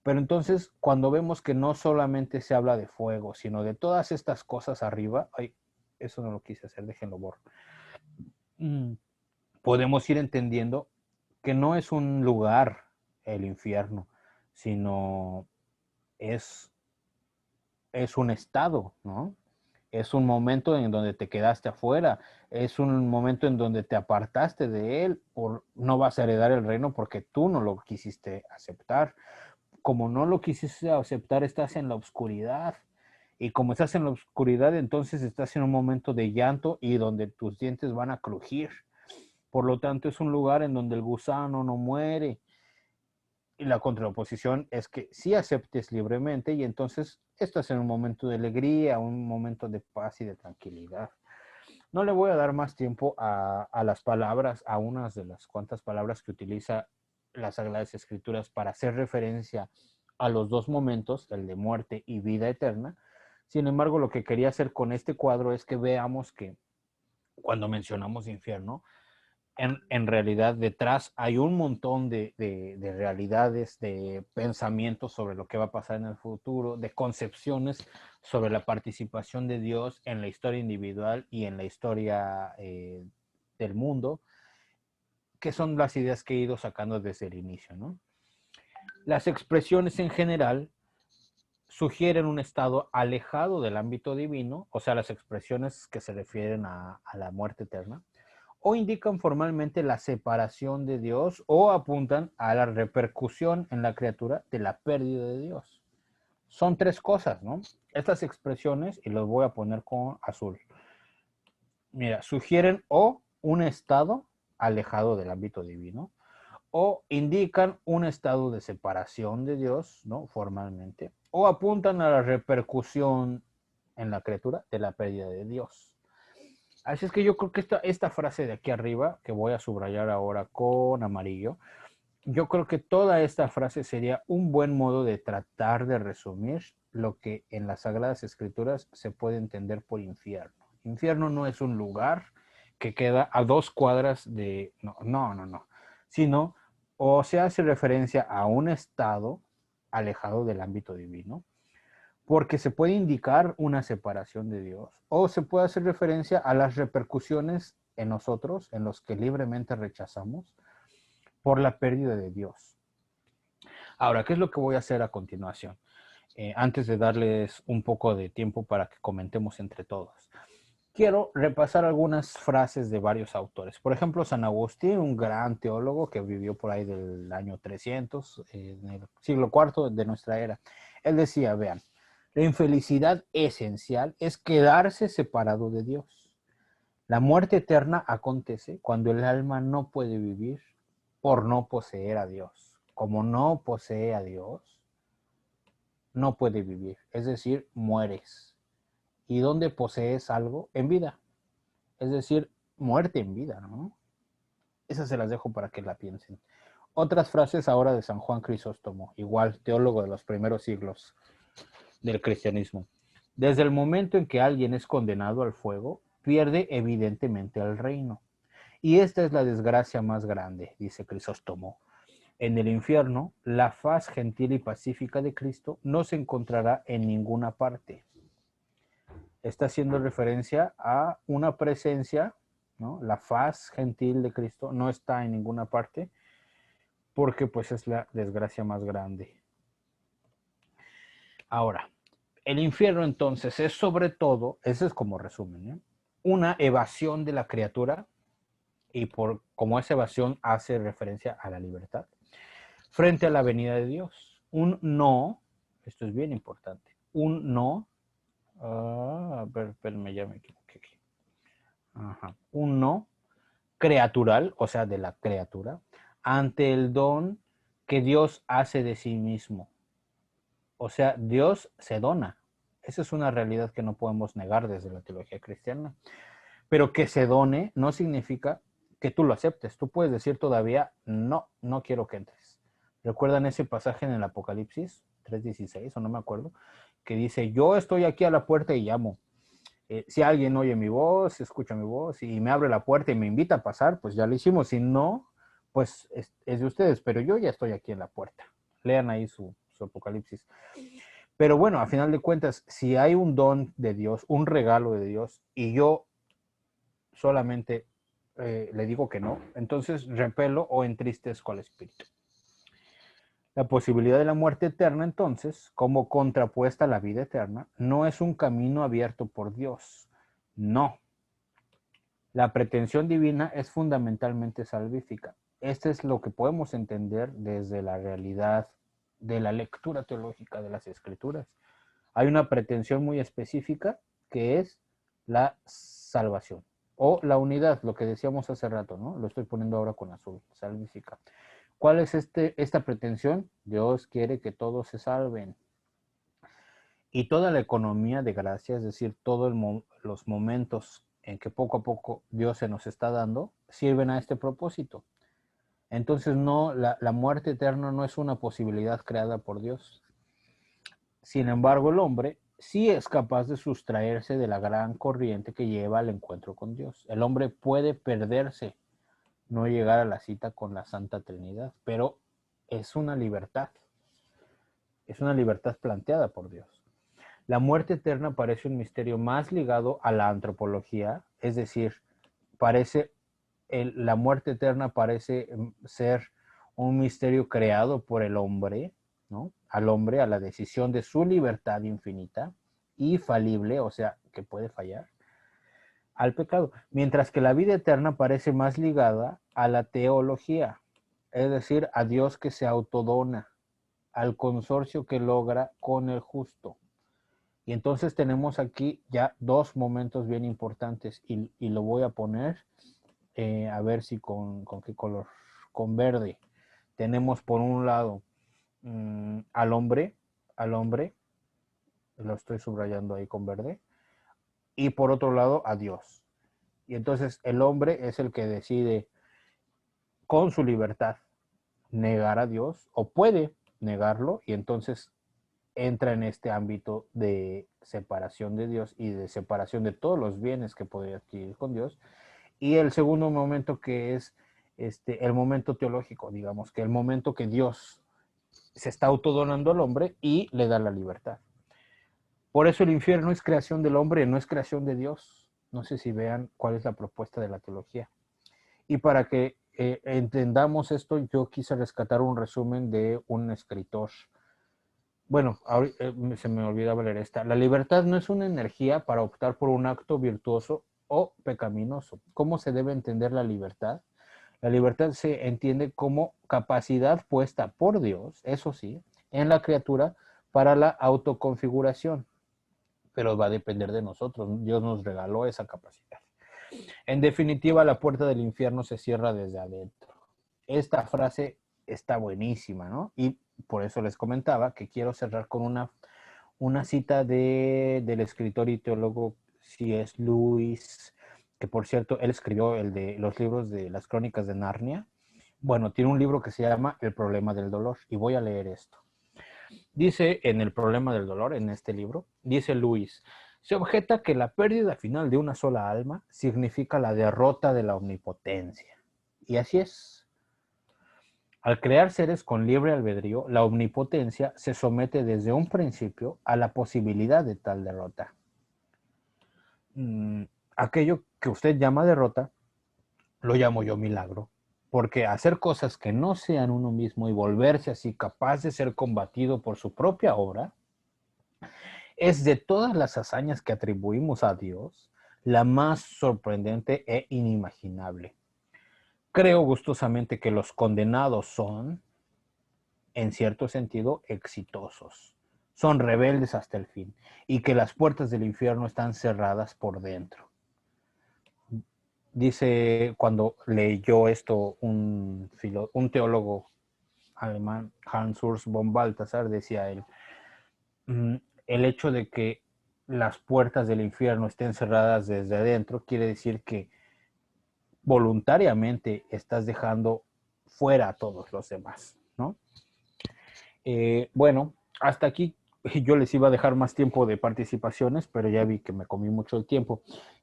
Pero entonces, cuando vemos que no solamente se habla de fuego, sino de todas estas cosas arriba, ay, eso no lo quise hacer, déjenlo borrar. Podemos ir entendiendo que no es un lugar el infierno, sino es un estado, ¿no? Es un momento en donde te quedaste afuera, es un momento en donde te apartaste de él, no vas a heredar el reino porque tú no lo quisiste aceptar. Como no lo quisiste aceptar, estás en la oscuridad. Y como estás en la oscuridad, entonces estás en un momento de llanto y donde tus dientes van a crujir. Por lo tanto, es un lugar en donde el gusano no muere. Y la contraposición es que sí aceptes libremente y entonces estás en un momento de alegría, un momento de paz y de tranquilidad. No le voy a dar más tiempo a las palabras, a unas de las cuantas palabras que utiliza las Sagradas Escrituras para hacer referencia a los dos momentos, el de muerte y vida eterna. Sin embargo, lo que quería hacer con este cuadro es que veamos que cuando mencionamos infierno, en realidad detrás hay un montón de realidades, de pensamientos sobre lo que va a pasar en el futuro, de concepciones sobre la participación de Dios en la historia individual y en la historia del mundo, que son las ideas que he ido sacando desde el inicio, ¿no? Las expresiones en general sugieren un estado alejado del ámbito divino, o sea, las expresiones que se refieren a la muerte eterna, o indican formalmente la separación de Dios o apuntan a la repercusión en la criatura de la pérdida de Dios. Son tres cosas, ¿no? Estas expresiones, y los voy a poner con azul, mira, sugieren o un estado alejado del ámbito divino, o indican un estado de separación de Dios, ¿no? Formalmente, o apuntan a la repercusión en la criatura de la pérdida de Dios. Así es que yo creo que esta frase de aquí arriba, que voy a subrayar ahora con amarillo, yo creo que toda esta frase sería un buen modo de tratar de resumir lo que en las Sagradas Escrituras se puede entender por infierno. Infierno no es un lugar que queda a 2 cuadras de... No. Sino, o se hace referencia a un estado alejado del ámbito divino, porque se puede indicar una separación de Dios, o se puede hacer referencia a las repercusiones en nosotros, en los que libremente rechazamos, por la pérdida de Dios. Ahora, ¿qué es lo que voy a hacer a continuación? Antes de darles un poco de tiempo para que comentemos entre todos. Quiero repasar algunas frases de varios autores. Por ejemplo, San Agustín, un gran teólogo que vivió por ahí del año 300, en el siglo IV de nuestra era. Él decía, vean, la infelicidad esencial es quedarse separado de Dios. La muerte eterna acontece cuando el alma no puede vivir por no poseer a Dios. Como no posee a Dios, no puede vivir. Es decir, mueres. ¿Y dónde posees algo? En vida. Es decir, muerte en vida, ¿no? Esas se las dejo para que la piensen. Otras frases ahora de San Juan Crisóstomo, igual teólogo de los primeros siglos del cristianismo. Desde el momento en que alguien es condenado al fuego, pierde evidentemente el reino. Y esta es la desgracia más grande, dice Crisóstomo. En el infierno, la faz gentil y pacífica de Cristo no se encontrará en ninguna parte. Está haciendo referencia a una presencia, ¿no? La faz gentil de Cristo no está en ninguna parte porque pues es la desgracia más grande. Ahora, el infierno entonces es sobre todo, ese es como resumen, ¿eh? Una evasión de la criatura y como esa evasión hace referencia a la libertad frente a la venida de Dios. Un no, esto es bien importante, un no, a ver, espérenme, ya me equivoqué aquí. Ajá. Un no creatural, o sea, de la criatura, ante el don que Dios hace de sí mismo. O sea, Dios se dona. Esa es una realidad que no podemos negar desde la teología cristiana. Pero que se done no significa que tú lo aceptes. Tú puedes decir todavía, no, no quiero que entres. ¿Recuerdan ese pasaje en el Apocalipsis 3:16 o no me acuerdo? Que dice, yo estoy aquí a la puerta y llamo. Si alguien oye mi voz, escucha mi voz y me abre la puerta y me invita a pasar, pues ya lo hicimos. Si no, pues es de ustedes, pero yo ya estoy aquí en la puerta. Lean ahí su Apocalipsis. Pero bueno, a final de cuentas, si hay un don de Dios, un regalo de Dios, y yo solamente le digo que no, entonces repelo o entristezco al espíritu. La posibilidad de la muerte eterna, entonces, como contrapuesta a la vida eterna, no es un camino abierto por Dios. No. La pretensión divina es fundamentalmente salvífica. Este es lo que podemos entender desde la realidad de la lectura teológica de las Escrituras. Hay una pretensión muy específica que es la salvación o la unidad, lo que decíamos hace rato, ¿no? Lo estoy poniendo ahora con azul, salvífica. ¿Cuál es esta pretensión? Dios quiere que todos se salven. Y toda la economía de gracia, es decir, todos los momentos en que poco a poco Dios se nos está dando, sirven a este propósito. Entonces no, la muerte eterna no es una posibilidad creada por Dios. Sin embargo, el hombre sí es capaz de sustraerse de la gran corriente que lleva al encuentro con Dios. El hombre puede perderse, no llegar a la cita con la Santa Trinidad, pero es una libertad planteada por Dios. La muerte eterna parece un misterio más ligado a la antropología, es decir, la muerte eterna parece ser un misterio creado por el hombre, ¿no? Al hombre, a la decisión de su libertad infinita y falible, o sea, que puede fallar, al pecado, mientras que la vida eterna parece más ligada a la teología, es decir, a Dios que se autodona, al consorcio que logra con el justo. Y entonces tenemos aquí ya dos momentos bien importantes y lo voy a poner, a ver si con qué color, con verde. Tenemos por un lado al hombre, lo estoy subrayando ahí con verde, y por otro lado a Dios. Y entonces el hombre es el que decide con su libertad negar a Dios o puede negarlo y entonces entra en este ámbito de separación de Dios y de separación de todos los bienes que podría adquirir con Dios. Y el segundo momento que es el momento teológico, digamos, que el momento que Dios se está autodonando al hombre y le da la libertad. Por eso el infierno es creación del hombre, no es creación de Dios. No sé si vean cuál es la propuesta de la teología. Y para que entendamos esto, yo quise rescatar un resumen de un escritor. Bueno, se me olvidaba leer esta. La libertad no es una energía para optar por un acto virtuoso o pecaminoso. ¿Cómo se debe entender la libertad? La libertad se entiende como capacidad puesta por Dios, eso sí, en la criatura para la autoconfiguración, pero va a depender de nosotros. Dios nos regaló esa capacidad. En definitiva, la puerta del infierno se cierra desde adentro. Esta frase está buenísima, ¿no? Y por eso les comentaba que quiero cerrar con una cita del escritor y teólogo C.S. Lewis, que por cierto, él escribió el de los libros de las Crónicas de Narnia. Bueno, tiene un libro que se llama El problema del dolor, y voy a leer esto. Dice en El problema del dolor, en este libro, dice Lewis, se objeta que la pérdida final de una sola alma significa la derrota de la omnipotencia. Y así es. Al crear seres con libre albedrío, la omnipotencia se somete desde un principio a la posibilidad de tal derrota. Aquello que usted llama derrota, lo llamo yo milagro, porque hacer cosas que no sean uno mismo y volverse así capaz de ser combatido por su propia obra, es de todas las hazañas que atribuimos a Dios, la más sorprendente e inimaginable. Creo gustosamente que los condenados son, en cierto sentido, exitosos. Son rebeldes hasta el fin y que las puertas del infierno están cerradas por dentro. Dice cuando leyó esto un teólogo alemán, Hans Urs von Balthasar, decía él, el hecho de que las puertas del infierno estén cerradas desde adentro quiere decir que voluntariamente estás dejando fuera a todos los demás, ¿no? Bueno, hasta aquí yo les iba a dejar más tiempo de participaciones, pero ya vi que me comí mucho el tiempo.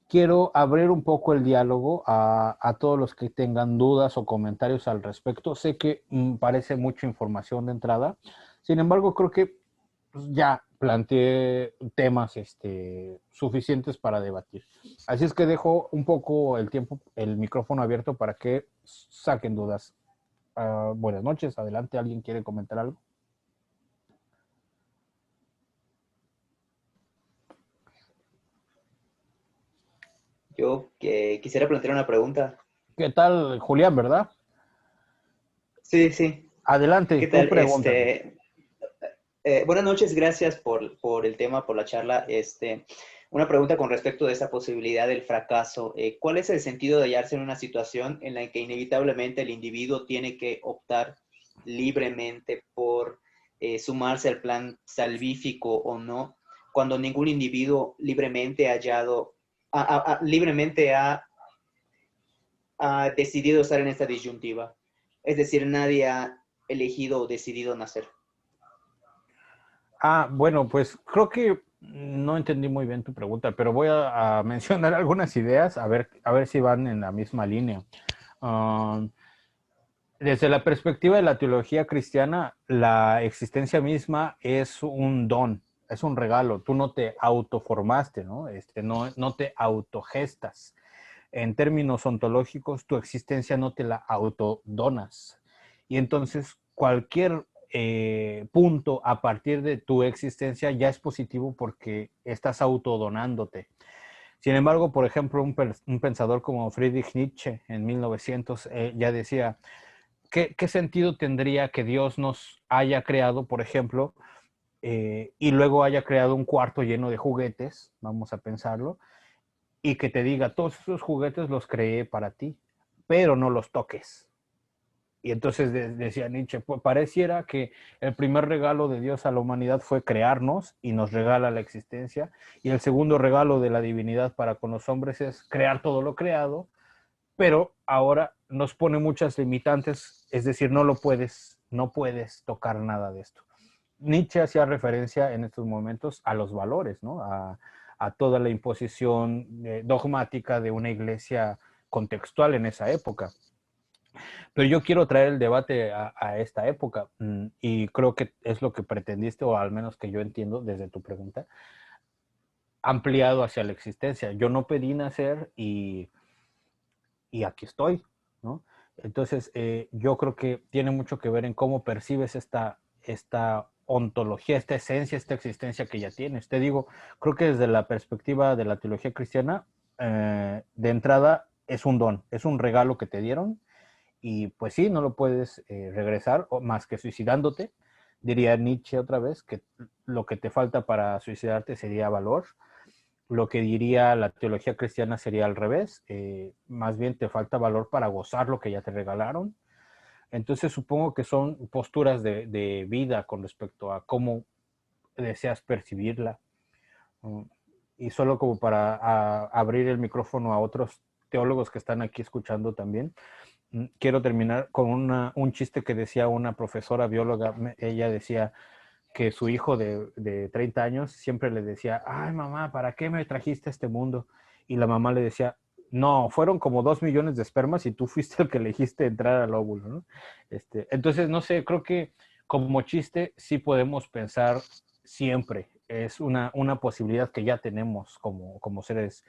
Quiero abrir un poco el diálogo a todos los que tengan dudas o comentarios al respecto. Sé que parece mucha información de entrada, sin embargo, creo que pues, ya planteé temas suficientes para debatir. Así es que dejo un poco el tiempo, el micrófono abierto para que saquen dudas. Buenas noches, adelante, ¿alguien quiere comentar algo? Yo quisiera plantear una pregunta. ¿Qué tal, Julián, verdad? Sí, sí. Adelante, ¿Qué tú tal? pregúntame. Buenas noches, gracias por el tema, por la charla. Una pregunta con respecto de esa posibilidad del fracaso. ¿Cuál es el sentido de hallarse en una situación en la que inevitablemente el individuo tiene que optar libremente por sumarse al plan salvífico o no, cuando ningún individuo libremente ha decidido estar en esta disyuntiva? Es decir, nadie ha elegido o decidido nacer. Bueno, pues creo que no entendí muy bien tu pregunta, pero voy a mencionar algunas ideas, a ver si van en la misma línea. Desde la perspectiva de la teología cristiana, la existencia misma es un don, es un regalo. Tú no te autoformaste, ¿no? No te autogestas. En términos ontológicos, tu existencia no te la autodonas. Y entonces, cualquier punto a partir de tu existencia ya es positivo porque estás autodonándote. Sin embargo, por ejemplo, un pensador como Friedrich Nietzsche en 1900 ya decía, ¿qué sentido tendría que Dios nos haya creado, por ejemplo, y luego haya creado un cuarto lleno de juguetes, vamos a pensarlo, y que te diga, todos esos juguetes los creé para ti, pero no los toques? Y entonces decía Nietzsche, pues pareciera que el primer regalo de Dios a la humanidad fue crearnos y nos regala la existencia, y el segundo regalo de la divinidad para con los hombres es crear todo lo creado, pero ahora nos pone muchas limitantes, es decir, no puedes tocar nada de esto. Nietzsche hacía referencia en estos momentos a los valores, ¿no? A toda la imposición dogmática de una iglesia contextual en esa época. Pero yo quiero traer el debate a esta época y creo que es lo que pretendiste, o al menos que yo entiendo desde tu pregunta, ampliado hacia la existencia. Yo no pedí nacer y aquí estoy, ¿no? Entonces, yo creo que tiene mucho que ver en cómo percibes esta ontología, esta esencia, esta existencia que ya tienes. Te digo, creo que desde la perspectiva de la teología cristiana, de entrada es un don, es un regalo que te dieron y pues sí, no lo puedes regresar más que suicidándote. Diría Nietzsche otra vez que lo que te falta para suicidarte sería valor. Lo que diría la teología cristiana sería al revés, más bien te falta valor para gozar lo que ya te regalaron. Entonces supongo que son posturas de vida con respecto a cómo deseas percibirla. Y solo como para abrir el micrófono a otros teólogos que están aquí escuchando también, quiero terminar con un chiste que decía una profesora bióloga. Ella decía que su hijo de 30 años siempre le decía, ay mamá, ¿para qué me trajiste a este mundo? Y la mamá le decía, No, fueron como 2 millones de espermas y tú fuiste el que elegiste entrar al óvulo, ¿no? Entonces, no sé, creo que como chiste sí podemos pensar siempre. Es una posibilidad que ya tenemos como seres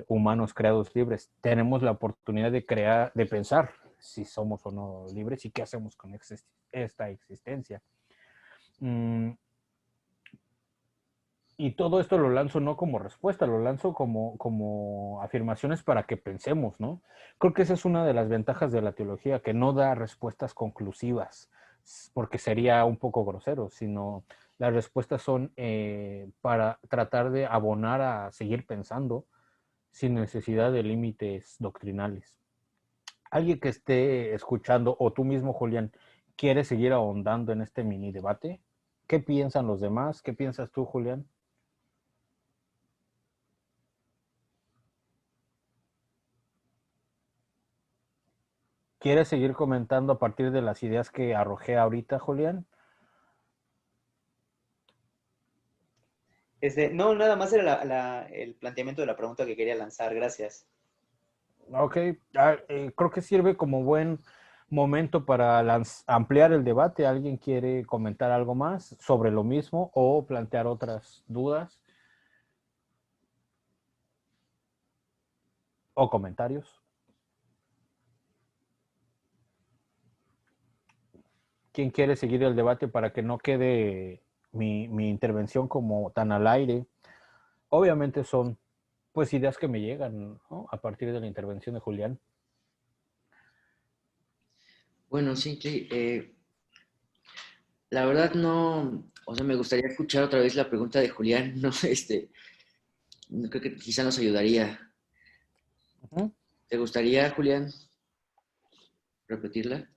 humanos creados libres. Tenemos la oportunidad de crear, de pensar si somos o no libres y qué hacemos con esta existencia. Mm, y todo esto lo lanzo no como respuesta, lo lanzo como afirmaciones para que pensemos, ¿no? Creo que esa es una de las ventajas de la teología, que no da respuestas conclusivas, porque sería un poco grosero, sino las respuestas son para tratar de abonar a seguir pensando sin necesidad de límites doctrinales. Alguien que esté escuchando, o tú mismo, Julián, quiere seguir ahondando en este mini debate. ¿Qué piensan los demás? ¿Qué piensas tú, Julián? ¿Quieres seguir comentando a partir de las ideas que arrojé ahorita, Julián? No, nada más era el planteamiento de la pregunta que quería lanzar. Gracias. Ok, creo que sirve como buen momento para ampliar el debate. ¿Alguien quiere comentar algo más sobre lo mismo o plantear otras dudas o comentarios? ¿Quién quiere seguir el debate para que no quede mi intervención como tan al aire? Obviamente son pues ideas que me llegan, ¿no? A partir de la intervención de Julián. Bueno, sí, sí, la verdad no, o sea, me gustaría escuchar otra vez la pregunta de Julián, no, no creo que quizá nos ayudaría. Ujú. ¿Te gustaría, Julián, repetirla?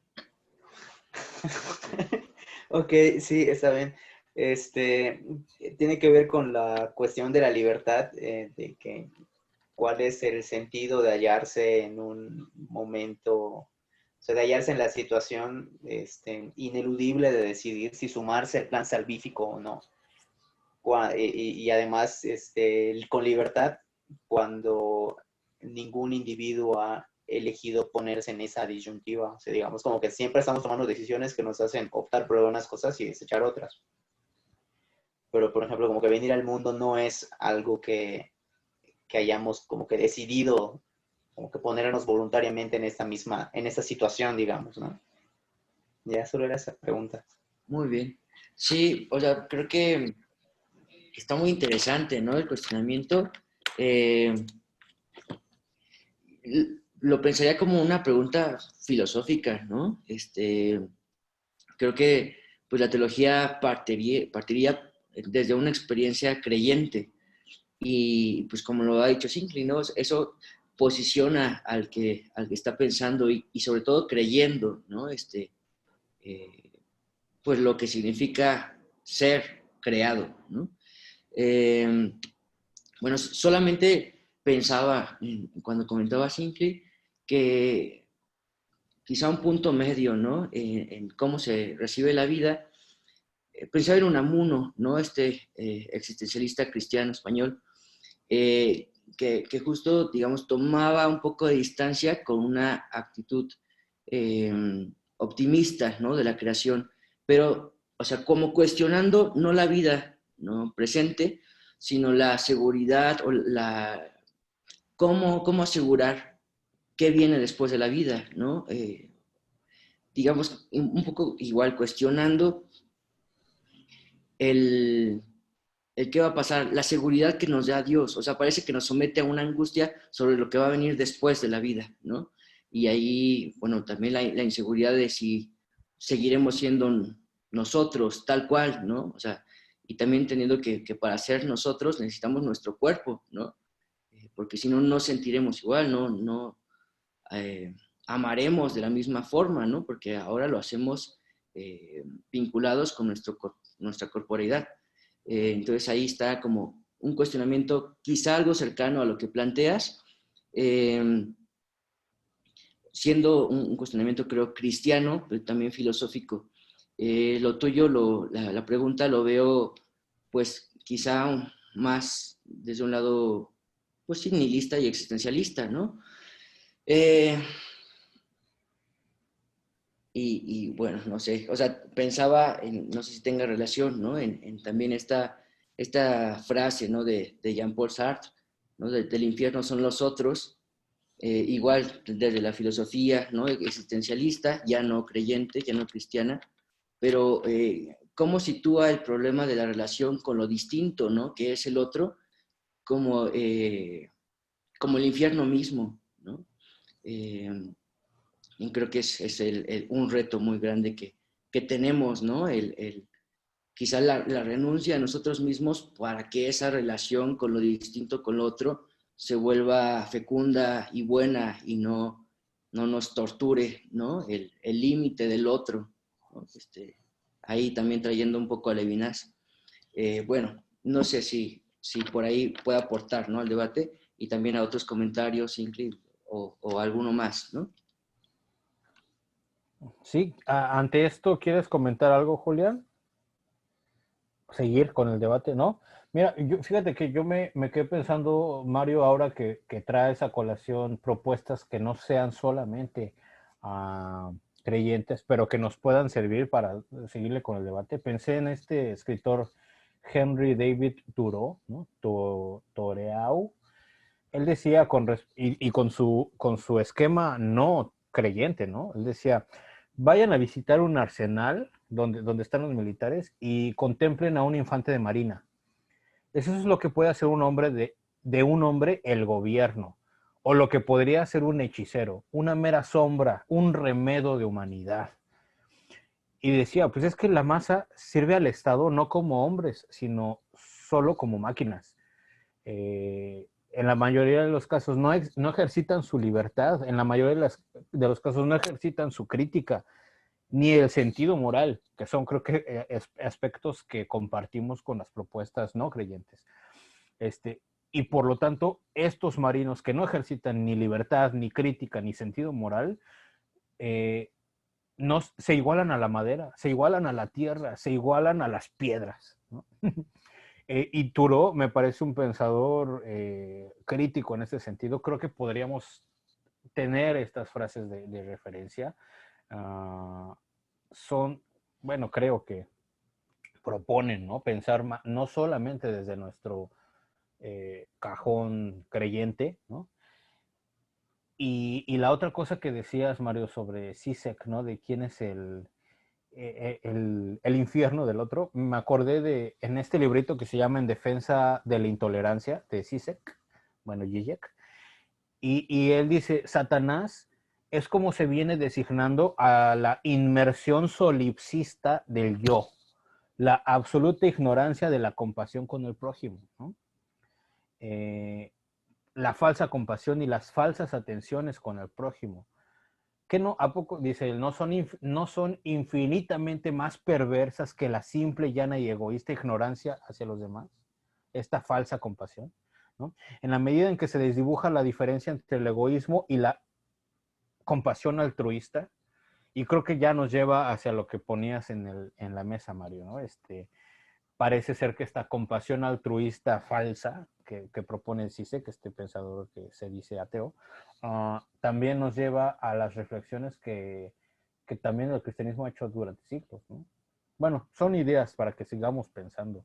Ok, sí, está bien. Este, tiene que ver con la cuestión de la libertad, de que cuál es el sentido de hallarse en un momento, o sea, de hallarse en la situación ineludible de decidir si sumarse al plan salvífico o no. Y además, con libertad, cuando ningún individuo ha elegido ponerse en esa disyuntiva. O sea, digamos, como que siempre estamos tomando decisiones que nos hacen optar por unas cosas y desechar otras. Pero, por ejemplo, como que venir al mundo no es algo que hayamos como que decidido, como que ponernos voluntariamente en esta situación, digamos, ¿no? Ya, solo era esa pregunta. Muy bien. Sí, o sea, creo que está muy interesante, ¿no? El cuestionamiento. Eh, lo pensaría como una pregunta filosófica, ¿no? Creo que pues la teología partiría desde una experiencia creyente y pues como lo ha dicho Sinclair, ¿no? Eso posiciona al que está pensando y sobre todo creyendo, ¿no? Eh, pues lo que significa ser creado, ¿no? Eh, bueno, solamente pensaba cuando comentaba Sinclair que quizá un punto medio, ¿no? En cómo se recibe la vida. Pensaba en Unamuno, ¿no? Existencialista cristiano español, que justo, digamos, tomaba un poco de distancia con una actitud eh, optimista, ¿no? De la creación, pero, o sea, como cuestionando no la vida, ¿no? Presente, sino la seguridad o cómo asegurar qué viene después de la vida, ¿no? Digamos, un poco igual cuestionando el, qué va a pasar, la seguridad que nos da Dios. O sea, parece que nos somete a una angustia sobre lo que va a venir después de la vida, ¿no? Y ahí, bueno, también la inseguridad de si seguiremos siendo nosotros tal cual, ¿no? O sea, y también teniendo que para ser nosotros necesitamos nuestro cuerpo, ¿no? Porque si no, no sentiremos igual, no eh, amaremos de la misma forma, ¿no? Porque ahora lo hacemos vinculados con nuestra corporeidad. Entonces ahí está como un cuestionamiento quizá algo cercano a lo que planteas, eh, siendo un cuestionamiento creo cristiano, pero también filosófico. Lo tuyo, la pregunta lo veo pues quizá más desde un lado pues sí, nihilista y existencialista, ¿no? Y bueno, no sé, o sea, pensaba en, no sé si tenga relación, ¿no? En también esta frase, ¿no? De Jean-Paul Sartre, ¿no? Del infierno son los otros, igual desde la filosofía, ¿no? Existencialista, ya no creyente, ya no cristiana, pero cómo sitúa el problema de la relación con lo distinto, ¿no? Que es el otro, como, como el infierno mismo, ¿no? Y creo que es un reto muy grande que tenemos, ¿no? Quizá la renuncia a nosotros mismos para que esa relación con lo distinto, con lo otro, se vuelva fecunda y buena y no nos torture, ¿no? El límite del otro, ¿no? Ahí también trayendo un poco a Levinas. Bueno, no sé si por ahí puede aportar, ¿no? Al debate y también a otros comentarios, Ingrid, o alguno más, ¿no? Sí, ante esto, ¿quieres comentar algo, Julián? Seguir con el debate, ¿no? Mira, fíjate que yo me quedé pensando, Mario, ahora que traes a colación propuestas que no sean solamente creyentes, pero que nos puedan servir para seguirle con el debate. Pensé en este escritor Henry David Thoreau, ¿no? Thoreau. Él decía, y con su esquema no creyente, ¿no? Él decía, vayan a visitar un arsenal donde están los militares y contemplen a un infante de marina. Eso es lo que puede hacer un hombre de un hombre el gobierno, o lo que podría ser un hechicero, una mera sombra, un remedo de humanidad. Y decía, pues es que la masa sirve al Estado no como hombres, sino solo como máquinas. En la mayoría de los casos no ejercitan su libertad, en la mayoría de los casos no ejercitan su crítica, ni el sentido moral, que son creo que aspectos que compartimos con las propuestas no creyentes. Y por lo tanto, estos marinos que no ejercitan ni libertad, ni crítica, ni sentido moral, se igualan a la madera, se igualan a la tierra, se igualan a las piedras, ¿no? Y Thoreau me parece un pensador crítico en ese sentido. Creo que podríamos tener estas frases de referencia. Son, bueno, creo que proponen, ¿no? Pensar no solamente desde nuestro cajón creyente, ¿no? Y la otra cosa que decías, Mario, sobre Zizek, ¿no? De quién es el infierno del otro, me acordé en este librito que se llama En defensa de la intolerancia, de Zizek, bueno, Zizek, y él dice, Satanás es como se viene designando a la inmersión solipsista del yo, la absoluta ignorancia de la compasión con el prójimo, ¿no? La falsa compasión y las falsas atenciones con el prójimo. ¿Qué no? ¿A poco? Dice él, no son infinitamente más perversas que la simple, llana y egoísta ignorancia hacia los demás. Esta falsa compasión, ¿no? En la medida en que se desdibuja la diferencia entre el egoísmo y la compasión altruista, y creo que ya nos lleva hacia lo que ponías en la mesa, Mario, ¿no? Parece ser que esta compasión altruista falsa que propone Zizek, este pensador que se dice ateo, también nos lleva a las reflexiones que también el cristianismo ha hecho durante siglos, ¿no? Bueno, son ideas para que sigamos pensando.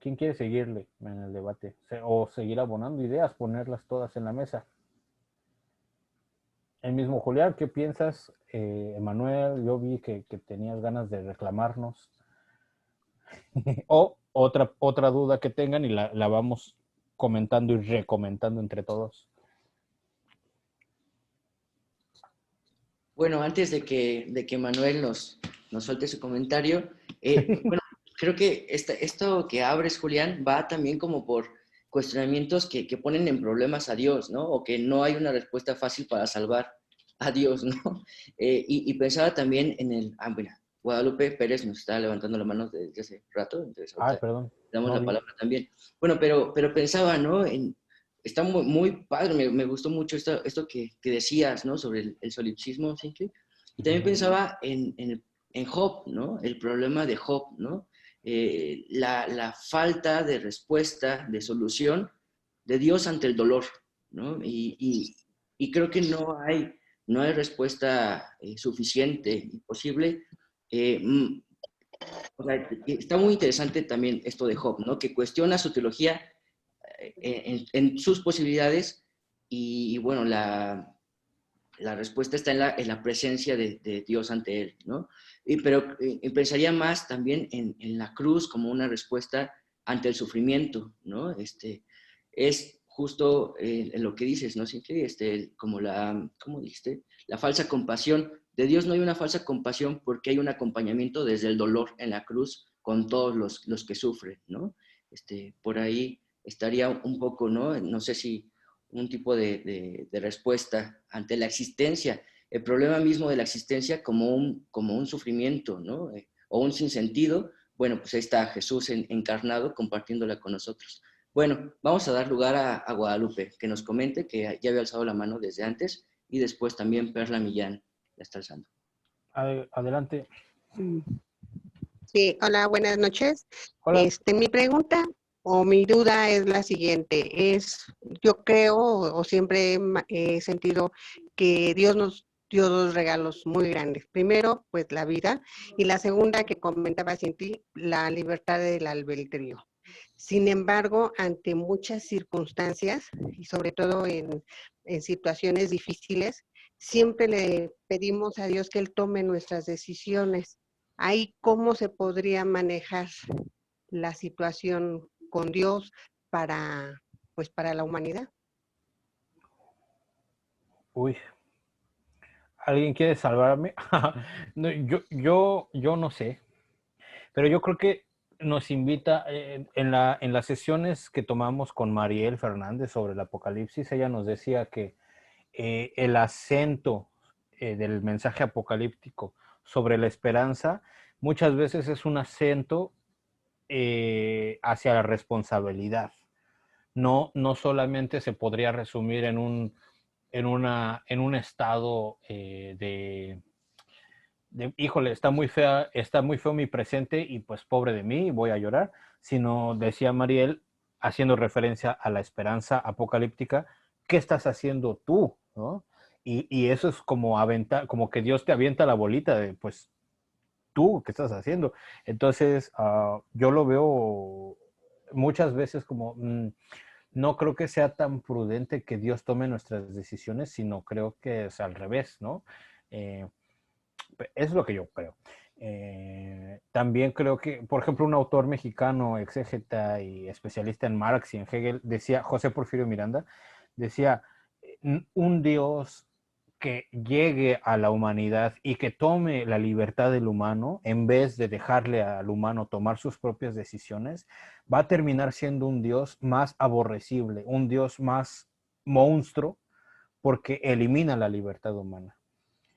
¿Quién quiere seguirle en el debate? O seguir abonando ideas, ponerlas todas en la mesa. El mismo Julián, ¿qué piensas? Emanuel, yo vi que tenías ganas de reclamarnos. O otra duda que tengan y la vamos comentando y recomentando entre todos. Bueno, antes de que Manuel nos suelte su comentario, bueno, creo que esto que abres, Julián, va también como por cuestionamientos que ponen en problemas a Dios, ¿no? O que no hay una respuesta fácil para salvar a Dios, ¿no? Y pensaba también bueno, Guadalupe Pérez nos está levantando la mano desde hace rato, entonces ahorita Perdón. le damos No la vi. palabra también. Bueno, pero pensaba, ¿no? Está muy padre, me gustó mucho esto que decías, ¿no? Sobre el solipsismo, ¿sí? Y también pensaba en Job, ¿no? El problema de Job, ¿no? La falta de respuesta, de solución de Dios ante el dolor, ¿no? Y creo que no hay respuesta suficiente y posible. O sea, está muy interesante también esto de Job, ¿no? Que cuestiona su teología en sus posibilidades y bueno, la respuesta está en la presencia de Dios ante él, ¿no? Pero pensaría más también en la cruz como una respuesta ante el sufrimiento, ¿no? Es justo en lo que dices, ¿no? Siempre, como ¿cómo dijiste? La falsa compasión. De Dios no hay una falsa compasión porque hay un acompañamiento desde el dolor en la cruz con todos los que sufren, ¿no? Por ahí estaría un poco, ¿no? No sé si un tipo de respuesta ante la existencia, el problema mismo de la existencia como un sufrimiento, ¿no? O un sinsentido. Bueno, pues ahí está Jesús encarnado compartiéndola con nosotros. Bueno, vamos a dar lugar a Guadalupe, que nos comente, que ya había alzado la mano desde antes, y después también Perla Millán la está alzando. Adelante. Sí, hola, buenas noches. Hola. Mi pregunta o mi duda es la siguiente. Yo creo o siempre he sentido que Dios nos dio dos regalos muy grandes. Primero, pues la vida, y la segunda que comentabas en ti, la libertad del albedrío. Sin embargo, ante muchas circunstancias y sobre todo en situaciones difíciles, siempre le pedimos a Dios que Él tome nuestras decisiones. Ahí, ¿cómo se podría manejar la situación con Dios pues para la humanidad? Uy, ¿alguien quiere salvarme? No, yo no sé, pero yo creo que nos invita en las sesiones que tomamos con Mariel Fernández sobre el Apocalipsis, ella nos decía que el acento del mensaje apocalíptico sobre la esperanza muchas veces es un acento hacia la responsabilidad. No solamente se podría resumir en un estado híjole, está muy feo mi presente y pues pobre de mí, voy a llorar, sino decía Mariel, haciendo referencia a la esperanza apocalíptica, ¿qué estás haciendo tú? ¿No? Y eso es como que Dios te avienta la bolita de, pues, tú, ¿qué estás haciendo? Entonces, yo lo veo muchas veces como, no creo que sea tan prudente que Dios tome nuestras decisiones, sino creo que es al revés, ¿no? Es lo que yo creo. También creo que, por ejemplo, un autor mexicano, exégeta y especialista en Marx y en Hegel, decía, José Porfirio Miranda, decía, un Dios que llegue a la humanidad y que tome la libertad del humano, en vez de dejarle al humano tomar sus propias decisiones, va a terminar siendo un Dios más aborrecible, un Dios más monstruo, porque elimina la libertad humana.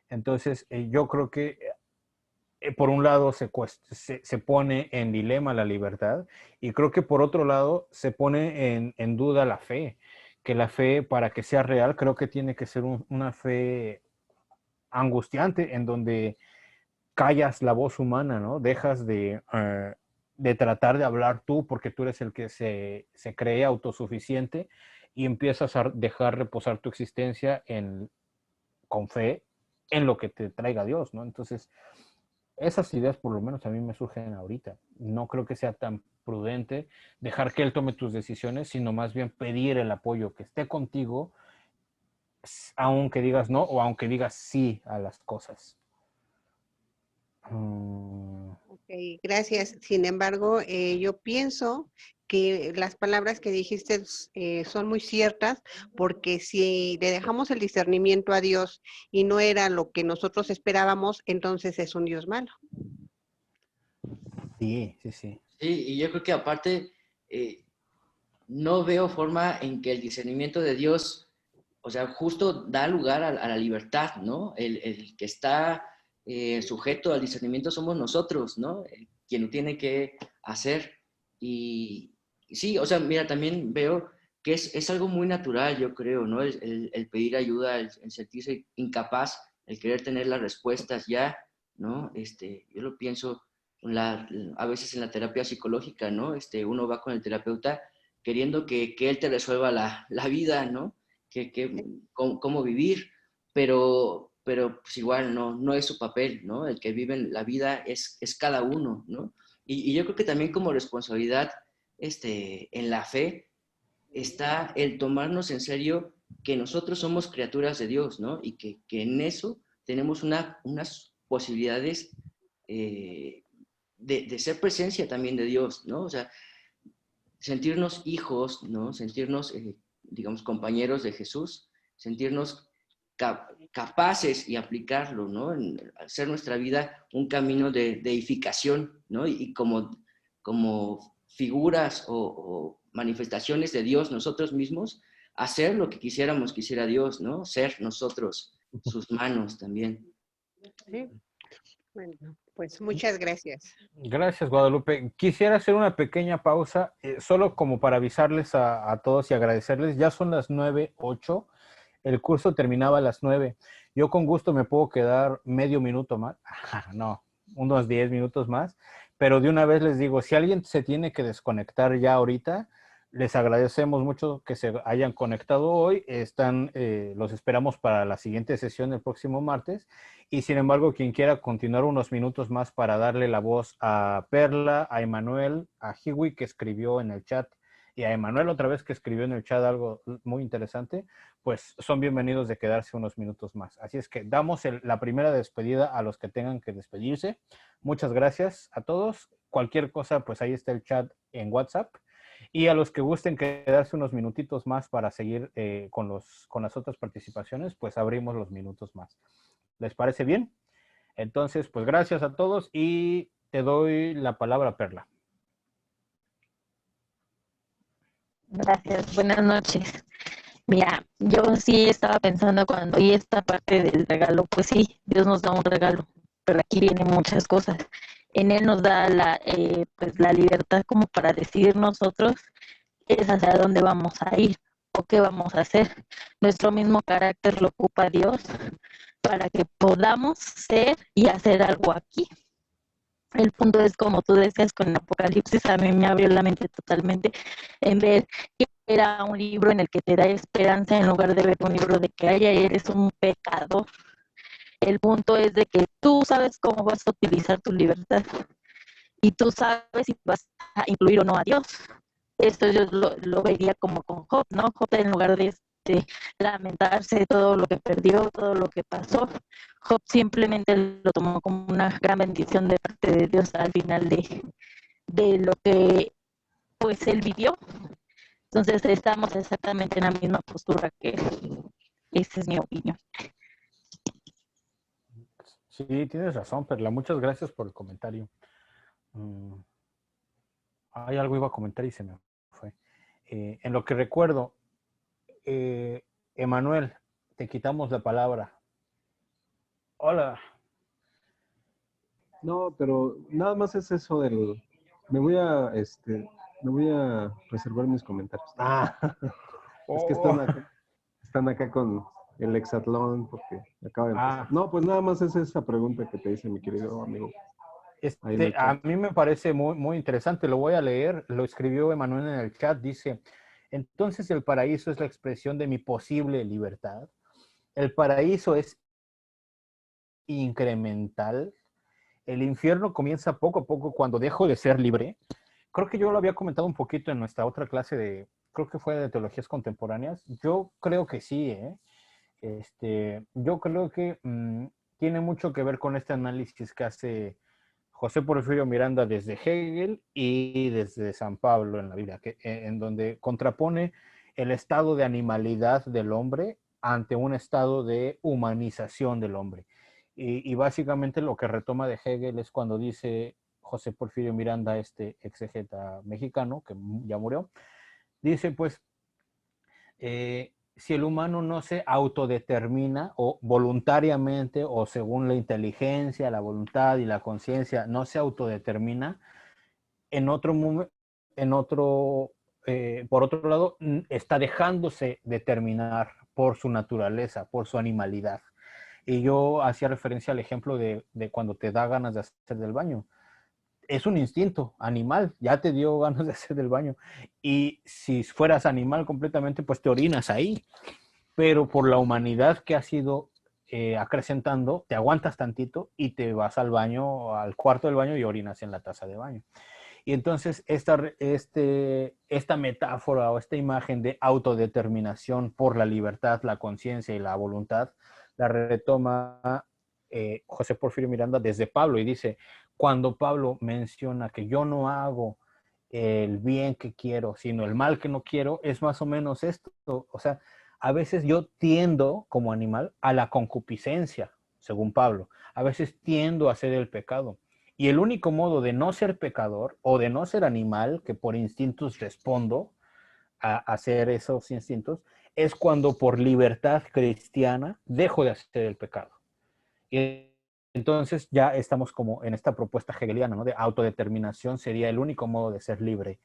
Entonces, yo creo que por un lado se pone en dilema la libertad y creo que por otro lado se pone en duda la fe, que la fe para que sea real creo que tiene que ser una fe angustiante en donde callas la voz humana, ¿no? Dejas de tratar de hablar tú porque tú eres el que se cree autosuficiente y empiezas a dejar reposar tu existencia con fe en lo que te traiga Dios, ¿no? Entonces, esas ideas por lo menos a mí me surgen ahorita. No creo que sea tan prudente dejar que Él tome tus decisiones, sino más bien pedir el apoyo, que esté contigo, aunque digas no o aunque digas sí a las cosas. Ok, gracias. Sin embargo, yo pienso que las palabras que dijiste son muy ciertas, porque si le dejamos el discernimiento a Dios y no era lo que nosotros esperábamos, entonces es un Dios malo. Sí, sí, sí. Sí, y yo creo que aparte, no veo forma en que el discernimiento de Dios, o sea, justo da lugar a la libertad, ¿no? El que está sujeto al discernimiento somos nosotros, ¿no? Quien lo tiene que hacer. Y sí, o sea, mira, también veo que es algo muy natural, yo creo, ¿no? El pedir ayuda, el sentirse incapaz, el querer tener las respuestas ya, ¿no? Yo lo pienso a veces en la terapia psicológica, ¿no? Uno va con el terapeuta queriendo que Él te resuelva la vida, ¿no? Cómo vivir, pero pues igual no es su papel, ¿no? El que vive la vida es cada uno, ¿no? Y yo creo que también como responsabilidad en la fe está el tomarnos en serio que nosotros somos criaturas de Dios, ¿no? Y que en eso tenemos unas posibilidades de ser presencia también de Dios, ¿no? O sea, sentirnos hijos, ¿no? Sentirnos, digamos, compañeros de Jesús, sentirnos capaces y aplicarlo, ¿no? Hacer nuestra vida un camino de edificación, ¿no? Y como figuras o manifestaciones de Dios nosotros mismos, hacer lo que quisiera Dios, ¿no? Ser nosotros sus manos también. Sí. Bueno, pues muchas gracias. Gracias, Guadalupe. Quisiera hacer una pequeña pausa, solo como para avisarles a todos y agradecerles. Ya son las 9:08. El curso terminaba a las 9. Yo con gusto me puedo quedar medio minuto más. No, unos 10 minutos más. Pero de una vez les digo, si alguien se tiene que desconectar ya ahorita, les agradecemos mucho que se hayan conectado hoy. Los esperamos para la siguiente sesión el próximo martes. Y sin embargo, quien quiera continuar unos minutos más para darle la voz a Perla, a Emanuel, a Hiwi, que escribió en el chat, y a Emanuel otra vez que escribió en el chat algo muy interesante, pues son bienvenidos de quedarse unos minutos más. Así es que damos la primera despedida a los que tengan que despedirse. Muchas gracias a todos. Cualquier cosa, pues ahí está el chat en WhatsApp. Y a los que gusten quedarse unos minutitos más para seguir con las otras participaciones, pues abrimos los minutos más. ¿Les parece bien? Entonces, pues gracias a todos y te doy la palabra, Perla. Gracias, buenas noches. Mira, yo sí estaba pensando cuando vi esta parte del regalo, pues sí, Dios nos da un regalo, pero aquí vienen muchas cosas. En Él nos da pues la libertad como para decidir nosotros es hacia dónde vamos a ir o qué vamos a hacer. Nuestro mismo carácter lo ocupa Dios para que podamos ser y hacer algo aquí. El punto es, como tú decías con Apocalipsis, a mí me abrió la mente totalmente en ver que era un libro en el que te da esperanza en lugar de ver un libro de que eres un pecador. El punto es de que tú sabes cómo vas a utilizar tu libertad y tú sabes si vas a incluir o no a Dios. Esto yo lo vería como con Job, ¿no? Job, en lugar de lamentarse de todo lo que perdió, todo lo que pasó, Job simplemente lo tomó como una gran bendición de parte de Dios al final de lo que pues él vivió. Entonces estamos exactamente en la misma postura que él. Esa es mi opinión. Sí, tienes razón, Perla. Muchas gracias por el comentario. Hay algo iba a comentar y se me fue. En lo que recuerdo, Emanuel, te quitamos la palabra. Hola. No, pero nada más es eso del... Me voy a reservar mis comentarios. Es que están acá con el hexatlón porque acaba de empezar. No, pues nada más es esa pregunta que te dice mi querido amigo. A mí me parece muy, muy interesante, lo voy a leer, lo escribió Emanuel en el chat, dice, entonces el paraíso es la expresión de mi posible libertad. El paraíso es incremental. El infierno comienza poco a poco cuando dejo de ser libre. Creo que yo lo había comentado un poquito en nuestra otra clase creo que fue de teologías contemporáneas. Yo creo que sí, yo creo que tiene mucho que ver con este análisis que hace José Porfirio Miranda desde Hegel y desde San Pablo en la Biblia, en donde contrapone el estado de animalidad del hombre ante un estado de humanización del hombre. Y básicamente lo que retoma de Hegel es cuando dice José Porfirio Miranda, este exegeta mexicano que ya murió, dice pues, si el humano no se autodetermina o voluntariamente o según la inteligencia, la voluntad y la conciencia no se autodetermina, por otro lado, está dejándose determinar por su naturaleza, por su animalidad. Y yo hacía referencia al ejemplo de cuando te da ganas de hacer del baño. es un instinto animal, ya te dio ganas de hacer del baño. Y si fueras animal completamente, pues te orinas ahí. Pero por la humanidad que ha sido acrecentando, te aguantas tantito y te vas al baño, al cuarto del baño y orinas en la taza de baño. Y entonces esta metáfora o esta imagen de autodeterminación por la libertad, la conciencia y la voluntad, la retoma José Porfirio Miranda desde Pablo y dice, cuando Pablo menciona que yo no hago el bien que quiero, sino el mal que no quiero, es más o menos esto. O sea, a veces yo tiendo como animal a la concupiscencia, según Pablo. A veces tiendo a hacer el pecado. Y el único modo de no ser pecador o de no ser animal, que por instintos respondo a hacer esos instintos, es cuando por libertad cristiana dejo de hacer el pecado. Y entonces ya estamos como en esta propuesta hegeliana, ¿no? De autodeterminación sería el único modo de ser libre.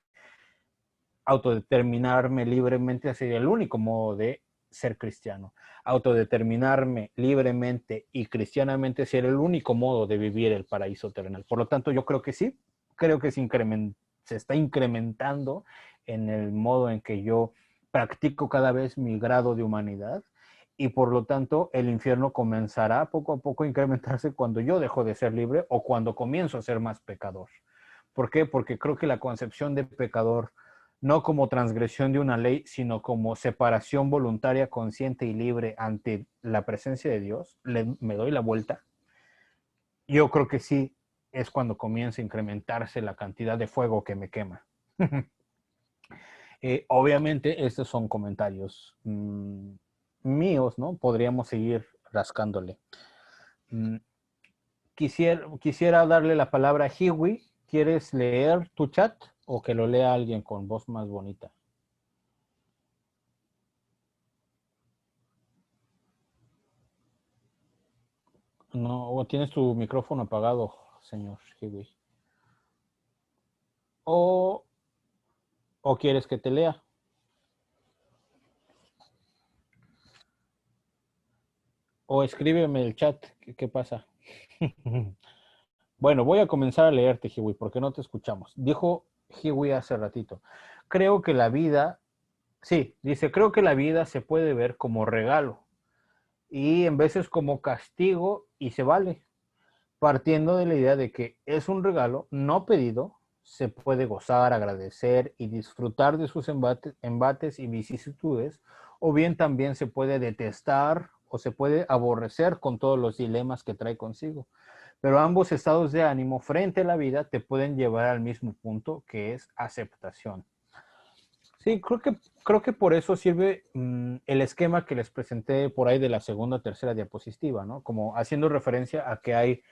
Autodeterminarme libremente sería el único modo de ser cristiano. Autodeterminarme libremente y cristianamente sería el único modo de vivir el paraíso terrenal. Por lo tanto, yo creo que sí, creo que se está incrementando en el modo en que yo practico cada vez mi grado de humanidad y por lo tanto el infierno comenzará poco a poco a incrementarse cuando yo dejo de ser libre o cuando comienzo a ser más pecador. ¿Por qué? Porque creo que la concepción de pecador no como transgresión de una ley, sino como separación voluntaria, consciente y libre ante la presencia de Dios, me doy la vuelta, yo creo que sí es cuando comienza a incrementarse la cantidad de fuego que me quema. Obviamente, estos son comentarios míos, ¿no? Podríamos seguir rascándole. Quisiera darle la palabra a Hiwi. ¿Quieres leer tu chat o que lo lea alguien con voz más bonita? No, o tienes tu micrófono apagado, señor Hiwi. ¿O quieres que te lea? O escríbeme el chat. ¿Qué pasa? Bueno, voy a comenzar a leerte, Hiwi, porque no te escuchamos. Dijo Hiwi hace ratito. Creo que la vida, sí, dice, creo que la vida se puede ver como regalo y en veces como castigo y se vale, partiendo de la idea de que es un regalo no pedido, se puede gozar, agradecer y disfrutar de sus embates y vicisitudes, o bien también se puede detestar o se puede aborrecer con todos los dilemas que trae consigo. Pero ambos estados de ánimo frente a la vida te pueden llevar al mismo punto, que es aceptación. Sí, creo que por eso sirve el esquema que les presenté por ahí de la segunda o tercera diapositiva, ¿no? Como haciendo referencia a que hay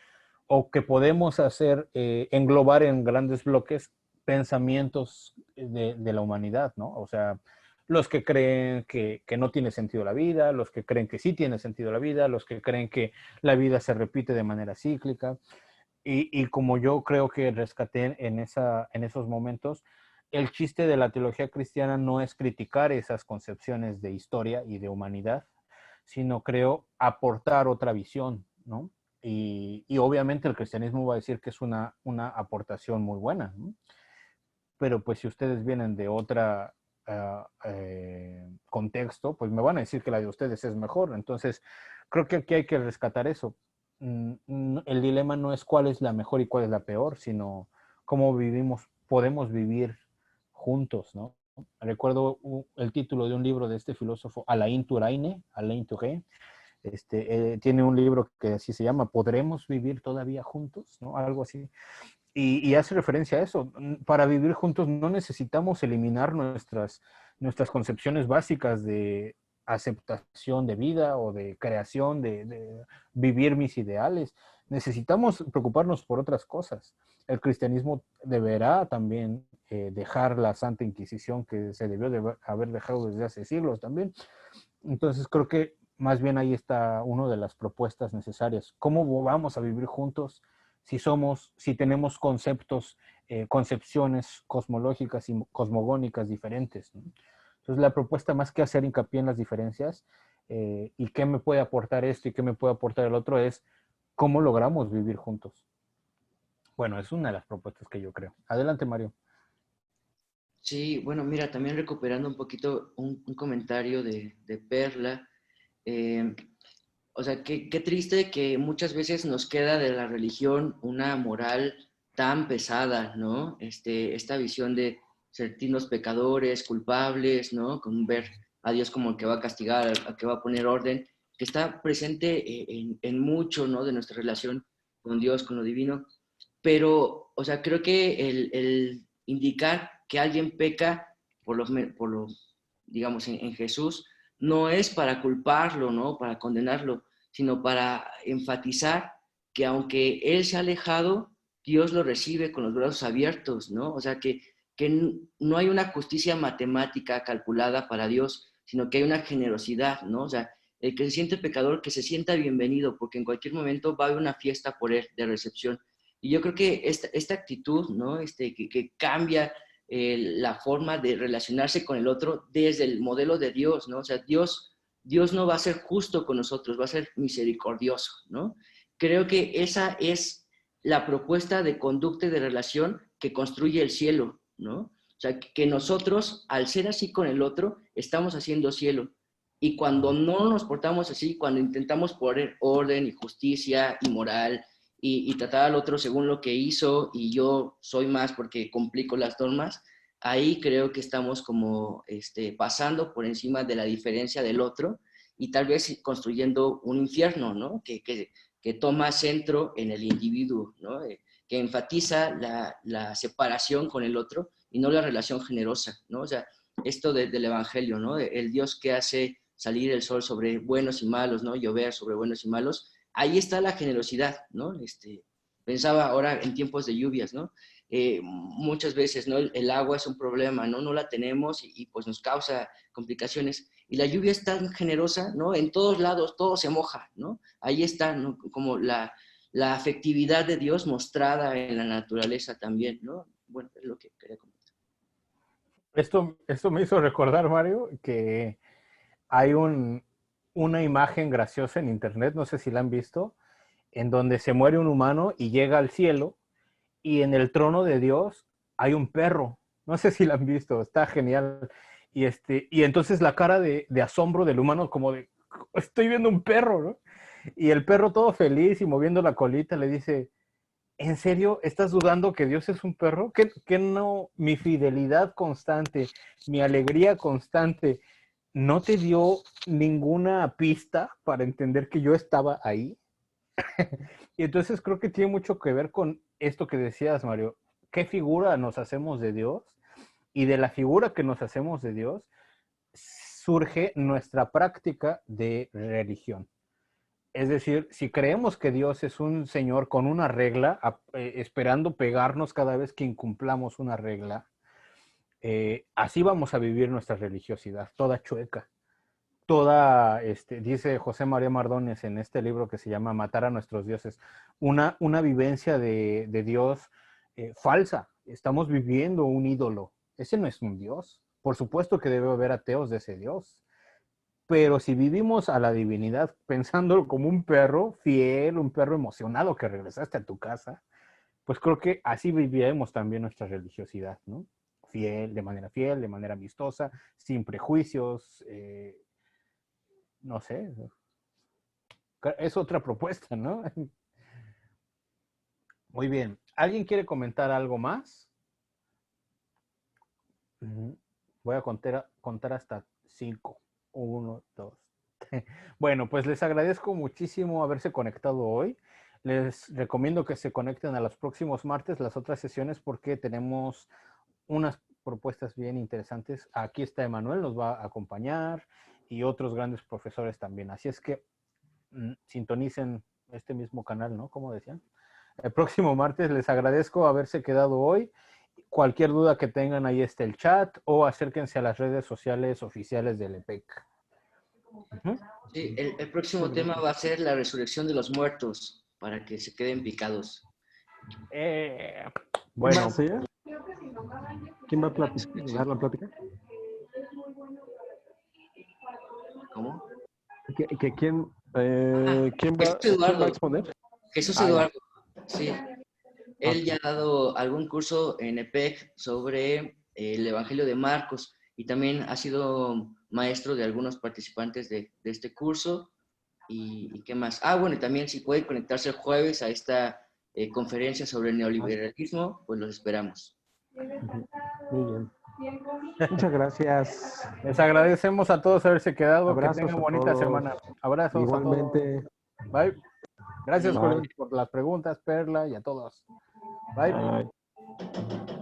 o que podemos hacer, englobar en grandes bloques pensamientos de la humanidad, ¿no? O sea, los que creen que no tiene sentido la vida, los que creen que sí tiene sentido la vida, los que creen que la vida se repite de manera cíclica. Y como yo creo que rescaté en esos momentos, el chiste de la teología cristiana no es criticar esas concepciones de historia y de humanidad, sino creo aportar otra visión, ¿no? Y obviamente el cristianismo va a decir que es una aportación muy buena, ¿no? Pero pues si ustedes vienen de otra contexto, pues me van a decir que la de ustedes es mejor. Entonces, creo que aquí hay que rescatar eso. El dilema no es cuál es la mejor y cuál es la peor, sino cómo podemos vivir juntos, ¿no? Recuerdo el título de un libro de este filósofo, Alain Touraine, tiene un libro que así se llama, ¿Podremos vivir todavía juntos? ¿No? Algo así. Y hace referencia a eso. Para vivir juntos no necesitamos eliminar nuestras concepciones básicas de aceptación de vida o de creación, de vivir mis ideales. Necesitamos preocuparnos por otras cosas. El cristianismo deberá también dejar la Santa Inquisición que se debió de haber dejado desde hace siglos también. Entonces creo que más bien ahí está una de las propuestas necesarias. ¿Cómo vamos a vivir juntos si tenemos concepciones cosmológicas y cosmogónicas diferentes, ¿no? Entonces la propuesta, más que hacer hincapié en las diferencias y qué me puede aportar esto y qué me puede aportar el otro, es cómo logramos vivir juntos. Bueno, es una de las propuestas que yo creo. Adelante, Mario. Sí, bueno, mira, también recuperando un poquito un comentario de Perla. eh, o sea, qué triste que muchas veces nos queda de la religión una moral tan pesada, ¿no? Esta visión de sentirnos pecadores, culpables, ¿no? Con ver a Dios como el que va a castigar, al que va a poner orden, que está presente en mucho, ¿no? De nuestra relación con Dios, con lo divino. Pero, o sea, creo que el indicar que alguien peca por lo digamos, en Jesús, no es para culparlo, ¿no? Para condenarlo, sino para enfatizar que aunque él se ha alejado, Dios lo recibe con los brazos abiertos, ¿no? O sea, que no hay una justicia matemática calculada para Dios, sino que hay una generosidad, ¿no? O sea, el que se siente pecador, que se sienta bienvenido, porque en cualquier momento va a haber una fiesta por él de recepción. Y yo creo que esta actitud, ¿no? Que cambia la forma de relacionarse con el otro desde el modelo de Dios, ¿no? O sea, Dios no va a ser justo con nosotros, va a ser misericordioso, ¿no? Creo que esa es la propuesta de conducta y de relación que construye el cielo, ¿no? O sea, que nosotros, al ser así con el otro, estamos haciendo cielo. Y cuando no nos portamos así, cuando intentamos poner orden y justicia y moral y tratar al otro según lo que hizo y yo soy más porque complico las normas, ahí creo que estamos como pasando por encima de la diferencia del otro y tal vez construyendo un infierno, ¿no? Que toma centro en el individuo, ¿no? Que enfatiza la separación con el otro y no la relación generosa, ¿no? O sea, esto del evangelio, ¿no? El Dios que hace salir el sol sobre buenos y malos, ¿no? Llover sobre buenos y malos. Ahí está la generosidad, ¿no? Pensaba ahora en tiempos de lluvias, ¿no? Muchas veces, ¿no? El agua es un problema, ¿no? No la tenemos y pues nos causa complicaciones. Y la lluvia es tan generosa, ¿no? En todos lados, todo se moja, ¿no? Ahí está, ¿no? Como la afectividad de Dios mostrada en la naturaleza también, ¿no? Bueno, es lo que quería comentar. Esto me hizo recordar, Mario, que hay una imagen graciosa en internet, no sé si la han visto, en donde se muere un humano y llega al cielo y en el trono de Dios hay un perro. No sé si la han visto, está genial. Y entonces la cara de asombro del humano como de, estoy viendo un perro, ¿no? Y el perro todo feliz y moviendo la colita le dice, ¿en serio estás dudando que Dios es un perro? ¿Que no, mi fidelidad constante, mi alegría constante, no te dio ninguna pista para entender que yo estaba ahí? Y entonces creo que tiene mucho que ver con esto que decías, Mario. ¿Qué figura nos hacemos de Dios? Y de la figura que nos hacemos de Dios surge nuestra práctica de religión. Es decir, si creemos que Dios es un Señor con una regla, esperando pegarnos cada vez que incumplamos una regla, así vamos a vivir nuestra religiosidad, toda chueca. Toda, dice José María Mardones en este libro que se llama Matar a nuestros dioses, una vivencia de Dios falsa. Estamos viviendo un ídolo. Ese no es un Dios. Por supuesto que debe haber ateos de ese Dios. Pero si vivimos a la divinidad pensándolo como un perro fiel, un perro emocionado que regresaste a tu casa, pues creo que así viviremos también nuestra religiosidad, ¿no? Fiel, de manera amistosa, sin prejuicios, no sé, es otra propuesta, ¿no? Muy bien. ¿Alguien quiere comentar algo más? Voy a contar hasta 5. 1, 2. Bueno, pues les agradezco muchísimo haberse conectado hoy. Les recomiendo que se conecten a los próximos martes, las otras sesiones, porque tenemos unas propuestas bien interesantes. Aquí está Emanuel, nos va a acompañar y otros grandes profesores también. Así es que sintonicen este mismo canal, ¿no? Como decían. El próximo martes les agradezco haberse quedado hoy. Cualquier duda que tengan, ahí está el chat o acérquense a las redes sociales oficiales del EPEC. Sí, el próximo tema va a ser la resurrección de los muertos, para que se queden picados. Bueno. ¿Quién va a dar la plática? ¿Cómo? ¿Quién va a exponer? Jesús Eduardo, sí. Él ya ha dado algún curso en EPEC sobre el Evangelio de Marcos y también ha sido maestro de algunos participantes de este curso. ¿Y qué más? Bueno, y también si puede conectarse el jueves a esta conferencia sobre el neoliberalismo, pues los esperamos. Muy bien. Muchas gracias. Les agradecemos a todos haberse quedado. Abrazos que tengan a bonita todos. semana. Abrazos Igualmente. a todos. Bye. Gracias Bye. por las preguntas, Perla, y a todos. Bye. Bye.